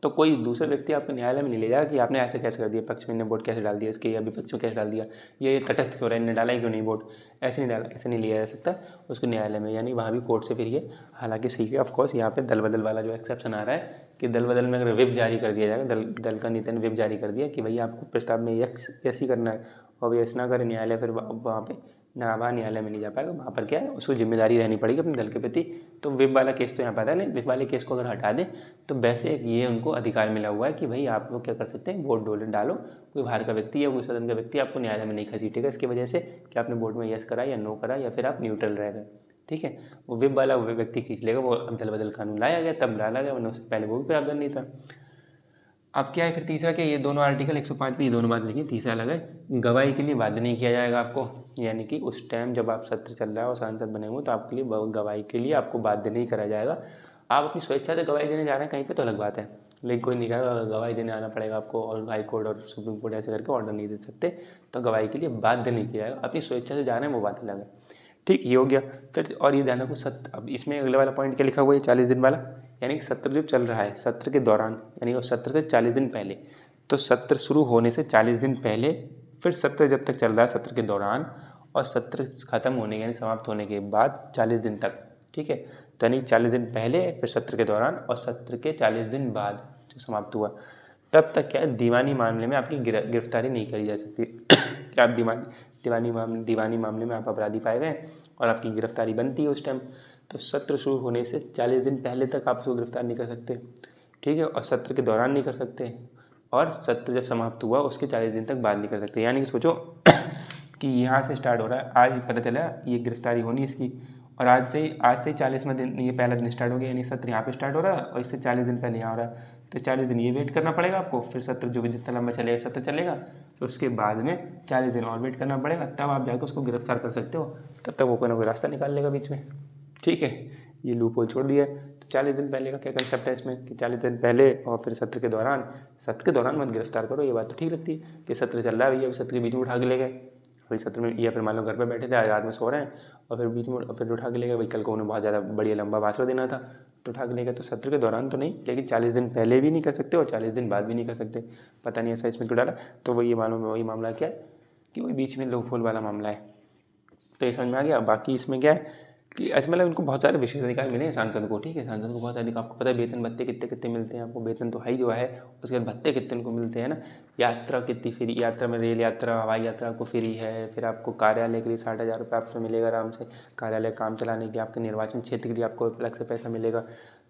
तो कोई दूसरा व्यक्ति आपको न्यायालय में नहीं ले जाएगा कि आपने ऐसे कैसे कर दिया, पक्ष में ने वोट कैसे डाल दिया इसके, या विपक्ष में कैसे डाल दिया, ये तटस्थ क्यों रहा है, इन्हें डाला ही क्यों नहीं वोट, ऐसे नहीं डाला, ऐसे नहीं लिया जा सकता उसको न्यायालय में, यानी वहाँ भी कोर्ट से फ्री है। हालांकि सही है, ऑफकोर्स यहाँ पे दल बदल वाला जो एक्सेप्शन आ रहा है कि दल बदल में अगर विप जारी कर दिया जाएगा, दल का नेता ने विप जारी कर दिया कि भैया आपको प्रस्ताव में यस ही करना है, और यस ना करे न्यायालय, फिर वहाँ पे ना वहाँ न्यायालय में नहीं जा पाएगा, वहाँ पर क्या है उसको जिम्मेदारी रहनी पड़ेगी अपने दल के प्रति। तो विप वाला केस तो यहाँ पर है नहीं, विप वाले केस को अगर हटा दें तो वैसे ये उनको अधिकार मिला हुआ है कि भाई आप लोग क्या कर सकते हैं, वोट डालो, कोई बाहर का व्यक्ति या कोई सदन का व्यक्ति आपको न्यायालय में नहीं घसीटेगा इसकी वजह से कि आपने वोट में यस करा या नो करा, या फिर आप न्यूट्रल रह गए, ठीक है। वो विप वाला वो व्यक्ति खींच लेगा, वो दल बदल कानून लाया गया तब डाला गया, वरना उससे पहले वो भी प्रावधान नहीं था। अब क्या है फिर तीसरा, क्या ये दोनों आर्टिकल 105 में ये दोनों बात लिखी, तीसरा अलग है, गवाही के लिए बाध्य नहीं किया जाएगा आपको, यानी कि उस टाइम जब आप सत्र चल रहा है और सांसद बने हुए तो आपके लिए गवाही के लिए आपको बाध्य नहीं करा जाएगा। आप अपनी स्वेच्छा से गवाही देने जा रहे हैं कहीं पे तो अलग बात है, लेकिन कोई नहीं कहेगा गवाही देने आना पड़ेगा आपको, और हाई कोर्ट और सुप्रीम कोर्ट ऐसे करके ऑर्डर नहीं दे सकते, तो गवाही के लिए बाध्य नहीं किया जाएगा, अपनी स्वेच्छा से जा रहे हैं वो बात अलग है, ठीक। ये हो गया। फिर और ये ध्यान रखो सत्र, अब इसमें अगले वाला पॉइंट क्या लिखा हुआ है, 40 दिन वाला, यानी कि सत्र जो चल रहा है, सत्र के दौरान, यानी उस सत्र से 40 दिन पहले, तो सत्र शुरू होने से 40 दिन पहले, फिर सत्र जब तक चल रहा है सत्र के दौरान, और सत्र खत्म होने यानी समाप्त होने के बाद 40 दिन तक, ठीक है। तो यानी 40 दिन पहले, फिर सत्र के दौरान, और सत्र के 40 दिन बाद जो समाप्त हुआ, तब तक क्या है, दीवानी मामले में आपकी गिरफ्तारी नहीं करी जा सकती कि आप दीवानी मामले में आप अपराधी पाए गए और आपकी गिरफ्तारी बनती है उस टाइम। तो सत्र शुरू होने से 40 दिन पहले तक आप उसको गिरफ्तार नहीं कर सकते, ठीक है, और सत्र के दौरान नहीं कर सकते, और सत्र जब समाप्त हुआ उसके 40 दिन तक बाद नहीं कर सकते। यानी कि सोचो कि कि यहाँ से स्टार्ट हो रहा है, आज पता चला ये गिरफ्तारी होनी इसकी, और आज से 40वां दिन, ये पहला दिन स्टार्ट हो गया, यानी सत्र यहाँ पे स्टार्ट हो रहा है और इससे 40 दिन पहले यहाँ हो रहा है। तो 40 दिन ये वेट करना पड़ेगा आपको, फिर सत्र जो भी जितना लंबा चलेगा सत्र चलेगा, फिर उसके बाद में 40 दिन और वेट करना पड़ेगा, तब आप जाकर उसको गिरफ्तार कर सकते हो। तब तक वो कोई ना कोई रास्ता निकाल लेगा बीच में। ठीक है, ये लूप होल छोड़ दिया है। तो 40 दिन पहले का क्या कंसेप्ट है इसमें कि 40 दिन पहले और फिर सत्र के दौरान मत गिरफ्तार करो। ये बात तो ठीक लगती है कि सत्र चल रहा है भैया, सत्र के बीच में उठा के ले गए वही सत्र में, या फिर मान लो घर पे बैठे थे आज रात में सो रहे हैं और फिर बीच में फिर उठा के ले गए, वही कल को उन्हें बहुत ज़्यादा बढ़िया लंबा भाषण देना था तो उठा के ले गए। तो सत्र के दौरान तो नहीं, लेकिन 40 दिन पहले भी नहीं कर सकते और 40 दिन बाद भी नहीं कर सकते। पता नहीं ऐसा इसमें क्यों डाला। तो वही मालूम है, वही मामला क्या है कि वही बीच में लूप होल वाला मामला है। तो ये समझ में आ गया। बाकी इसमें क्या है कि ऐसे मतलब इनको बहुत सारे विशेष अधिकार मिले हैं सांसद को। ठीक है, सांसद को बहुत सारे अधिकार, आपको पता है वेतन भत्ते कितने कितने मिलते हैं आपको, वेतन तो है जो है, उसके बाद भत्ते कितने उनको मिलते हैं ना। यात्रा कितनी फ्री, यात्रा में रेल यात्रा हवाई यात्रा आपको फ्री है। फिर आपको कार्यालय के लिए 60,000 रुपये आपसे मिलेगा आराम से, कार्यालय काम चलाने के, आपके निर्वाचन क्षेत्र के लिए आपको अलग से पैसा मिलेगा।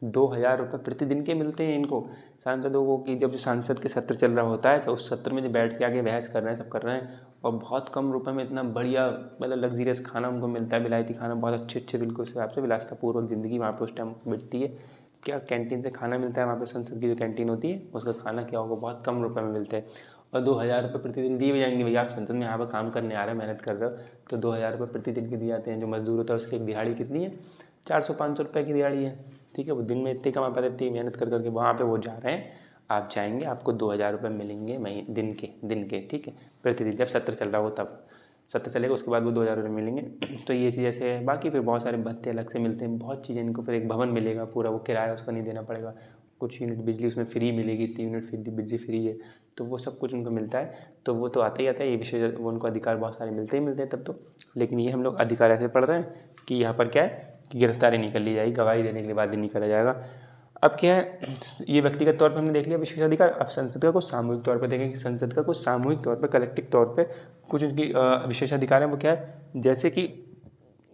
2,000 रुपये प्रतिदिन के मिलते हैं इनको सांसदों को, कि जब सांसद के सत्र चल रहा होता है तो उस सत्र में जो बैठ के आगे बहस कर रहे हैं, सब कर रहे हैं, और बहुत कम रुपए में इतना बढ़िया मतलब लग्जीरियस खाना उनको मिलता है, विलायती खाना, बहुत अच्छे बिल्कुल से आपसे विलासितापूर्वक ज़िंदगी वहाँ पे उस टाइम बीतती है। क्या कैंटीन से खाना मिलता है वहाँ पे, संसद की जो कैंटीन होती है उसका खाना क्या होगा, बहुत कम रुपए में मिलता है। और 2,000 रुपये प्रतिदिन दिए भी जाएंगे भैया, आप संसद में यहाँ पर काम करने आ रहे हैं, मेहनत कर रहे हो, तो 2,000 रुपये प्रतिदिन के दिए जाते हैं। जो मजदूर होता है उसकी एक दिहाड़ी कितनी है, 400-500 रुपये की दिहाड़ी है। ठीक है, वो दिन में इतनी कमा पाते, इतनी मेहनत कर करके वहाँ पे वो जा रहे हैं, आप जाएंगे आपको 2,000 रुपये मिलेंगे दिन के। ठीक है, प्रतिदिन जब सत्र चल रहा हो तब सत्र चलेगा, उसके बाद वो 2,000 रुपये मिलेंगे। तो ये चीज़ ऐसे है। बाकी फिर बहुत सारे भत्ते अलग से मिलते हैं, बहुत चीज़ें इनको। फिर एक भवन मिलेगा पूरा, वो किराया उसका नहीं देना पड़ेगा। कुछ यूनिट बिजली उसमें फ्री मिलेगी, 3 यूनिट बिजली फ्री है, तो वो सब कुछ उनको मिलता है। तो वो तो आता ही आता है, ये विशेष वो उनको अधिकार बहुत सारे मिलते ही मिलते हैं तब तो। लेकिन ये हम लोग अधिकार ऐसे पढ़ रहे हैं कि यहाँ पर क्या है कि गिरफ्तारी नहीं कर ली जाएगी, गवाही देने के बाद ही नहीं करा जाएगा। अब क्या है, ये व्यक्तिगत तौर पर हमने देख लिया विशेष अधिकार। अब संसद का कुछ सामूहिक तौर पर देखें कि संसद का कुछ सामूहिक तौर पर, कलेक्टिव तौर पर कुछ उनकी विशेष अधिकार है। वो क्या है, जैसे कि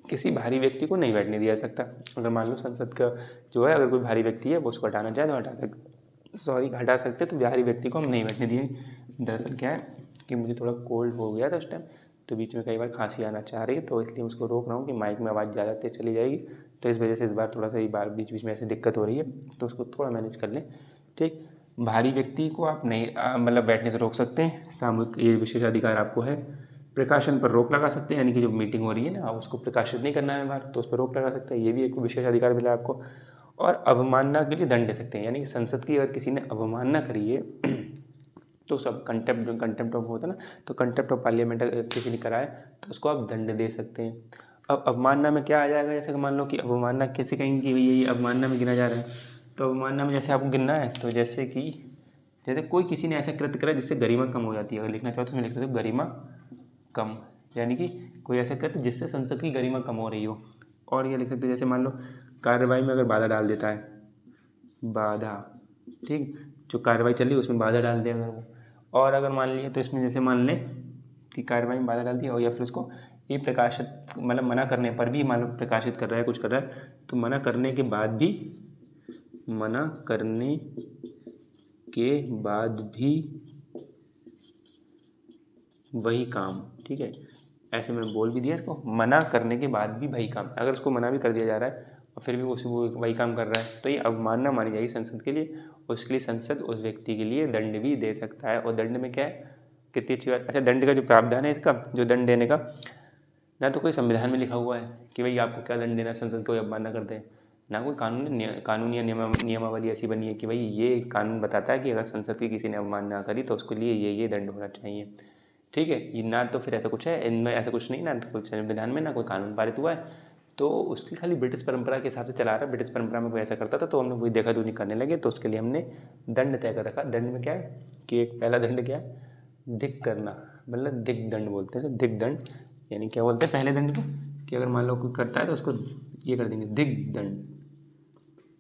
किसी भारी व्यक्ति को नहीं बैठने दिया जा सकता। अगर मान लो संसद का जो है, अगर कोई भारी व्यक्ति है वो उसको हटाना चाहे तो हटा सकते, तो भारी व्यक्ति को हम नहीं बैठने दिए। दरअसल क्या है कि मुझे थोड़ा कोल्ड हो गया था उस टाइम, तो बीच में कई बार खांसी आना चाह रही है, तो इसलिए उसको रोक रहा हूँ कि माइक में आवाज़ ज़्यादा तेज चली जाएगी। तो इस वजह से इस बार थोड़ा सा बार बीच बीच में ऐसी दिक्कत हो रही है, तो उसको थोड़ा मैनेज कर लें। ठीक, भारी व्यक्ति को आप नहीं मतलब बैठने से रोक सकते हैं, सामूहिक ये विशेष अधिकार आपको है। प्रकाशन पर रोक लगा सकते हैं, यानी कि जो मीटिंग हो रही है ना, आप उसको प्रकाशित नहीं करना है बाहर, तो उस पर रोक लगा सकते हैं, ये भी एक विशेष अधिकार मिला आपको। और अवमानना के लिए दंड दे सकते हैं, यानी कि संसद की अगर किसी ने अवमानना करी है तो सब कंटेम्प्ट ऑफ होता है ना, तो कंटेम्प्ट ऑफ पार्लियामेंट किसी ने कराए तो उसको आप दंड दे सकते हैं। अब अवमानना में क्या आ जाएगा, जैसे कि मान लो कि अवमानना कैसे कहेंगे कि ये अवमानना में गिना जा रहा है, तो अवमानना में जैसे आपको गिनना है, तो जैसे कोई किसी ने ऐसा कृत्य करा जिससे गरिमा कम हो जाती है, अगर लिखना चाहो तो मैं लिख सकता हूँ गरिमा कम, यानी कि कोई ऐसा कृत्य जिससे संसद की गरिमा कम हो रही हो। और ये लिख सकते हैं जैसे मान लो कार्रवाई में अगर बाधा डाल देता है, बाधा, ठीक, जो कार्रवाई चल रही है उसमें बाधा डाल दिया अगर वो। और अगर मान लिया तो इसमें जैसे मान लें कि कार्रवाई में बाधा डाल दिया, और या फिर उसको ये प्रकाशित मतलब मना करने पर भी, मान लो प्रकाशित कर रहा है, कुछ कर रहा है, तो मना करने के बाद भी वही काम, ठीक है, ऐसे मैं बोल भी दिया इसको, मना करने के बाद भी वही काम। अगर उसको मना भी कर दिया जा रहा है और फिर भी वो वही काम कर रहा है, तो ये अवमानना मानी जाएगी संसद के लिए। उसके लिए संसद उस व्यक्ति के लिए दंड भी दे सकता है। और दंड में क्या है, कितनी अच्छी बात। अच्छा, दंड का जो प्रावधान है इसका, जो दंड देने का, ना तो कोई संविधान में लिखा हुआ है कि भाई आपको क्या दंड देना, संसद को अवमानना करते हैं, ना कोई कानून या नियमावली ऐसी बनी है कि भाई ये कानून बताता है कि अगर संसद की किसी ने अवमानना करी तो उसके लिए ये दंड होना चाहिए। ठीक है, ये ना तो फिर ऐसा कुछ है इनमें, ऐसा कुछ नहीं, ना तो कुछ संविधान में ना कोई कानून पारित हुआ है, तो उसकी खाली ब्रिटिश परंपरा के हिसाब से चला रहा है। ब्रिटिश परंपरा में कोई ऐसा करता था तो हमने कोई देखा दुखी करने लगे, तो उसके लिए हमने दंड तय कर रखा। दंड में क्या है कि एक पहला दंड क्या है, दिक करना, मतलब दिक दंड बोलते हैं, दिक दंड, यानी क्या बोलते हैं पहले दंड को, कि अगर मान लो कोई करता है तो उसको ये कर देंगे दिक दंड,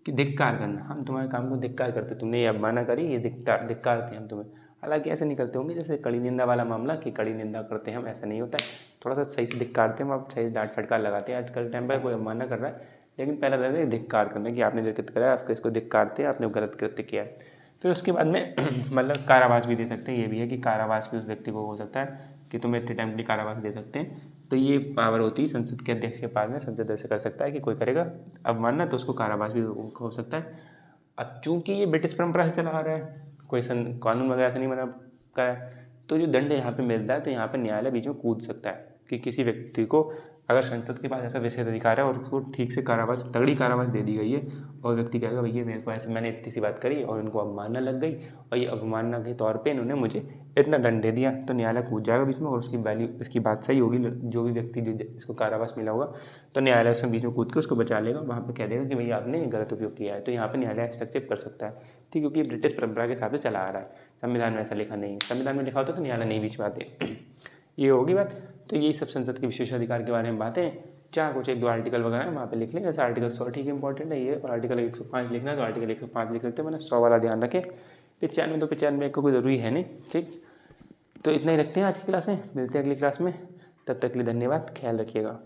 कि धिक्कार करना, हम तुम्हारे काम को धिक्कार करते, तुमने ये अवमानना करी, ये धिक्कारते हैं हम तुम्हें। हालांकि ऐसे नहीं करते होंगे जैसे कड़ी निंदा वाला मामला कि कड़ी निंदा करते हैं हम, ऐसा नहीं होता है, थोड़ा सा सही से धिक्कारते हैं हम, आप सही से डांट फटकार लगाते हैं। आजकल टाइम पर कोई अवमानना कर रहा है, लेकिन पहला दंड है धिक्कार करना, कि आपने जो कृत्य कराया उसको इसको धिक्कारते हैं, आपने गलत कृत्य किया है। फिर उसके बाद में मतलब कारावास भी दे सकते हैं, ये भी है कि कारावास भी उस व्यक्ति को हो सकता है, कि तुम्हें इतने टाइम के लिए कारावास दे सकते हैं। तो ये पावर होती है संसद के अध्यक्ष के पास में। संसद ऐसे कर सकता है कि कोई करेगा अवमानना तो उसको कारावास भी हो सकता है। अब चूंकि ये ब्रिटिश परंपरा से चला आ रहा है, कोई कानून वगैरह से नहीं बना करा है, तो जो दंड यहाँ पे मिलता है तो यहाँ पे न्यायालय बीच में कूद सकता है कि किसी व्यक्ति को अगर संसद के पास ऐसा विशेष अधिकार है और उसको ठीक से कारावास, तगड़ी कारावास दे दी गई है और व्यक्ति कहेगा भैया मेरे को ऐसे, मैंने इतनी सी बात करी और इनको अवमानना लग गई और ये अवमानना के तौर पे इन्होंने मुझे इतना दंड दे दिया, तो न्यायालय कूद जाएगा बीच में और उसकी वैल्यू, इसकी बात सही होगी, जो भी व्यक्ति जिसको कारावास मिला होगा तो न्यायालय उसमें बीच में कूद के उसको बचा लेगा, वहाँ पर कह देगा कि भैया आपने गलत उपयोग किया है। तो यहाँ पर न्यायालय हस्तक्षेप कर सकता है, ठीक, क्योंकि ब्रिटिश परंपरा के हिसाब से चला आ रहा है। संविधान में ऐसा लिखा नहीं है, संविधान में लिखा होता तो न्यायालय नहीं बीच में आते। ये होगी बात। तो यही सब संसद के विशेषाधिकार के बारे में बातें। चाहे कुछ 1-2 आर्टिकल वगैरह है वहाँ पे लिख लें, जैसे आर्टिकल 100 ठीक इंपॉर्टेंट है ये, और आर्टिकल 105 लिखना है तो आर्टिकल 105 लिख लेते हैं, मैंने 100 वाला ध्यान रखें। 95 तो 95 को कोई ज़रूरी है नहीं, ठीक। तो इतना ही रखते हैं आज की क्लास में, मिलते हैं अगली क्लास में, तब तक के लिए धन्यवाद, ख्याल रखिएगा।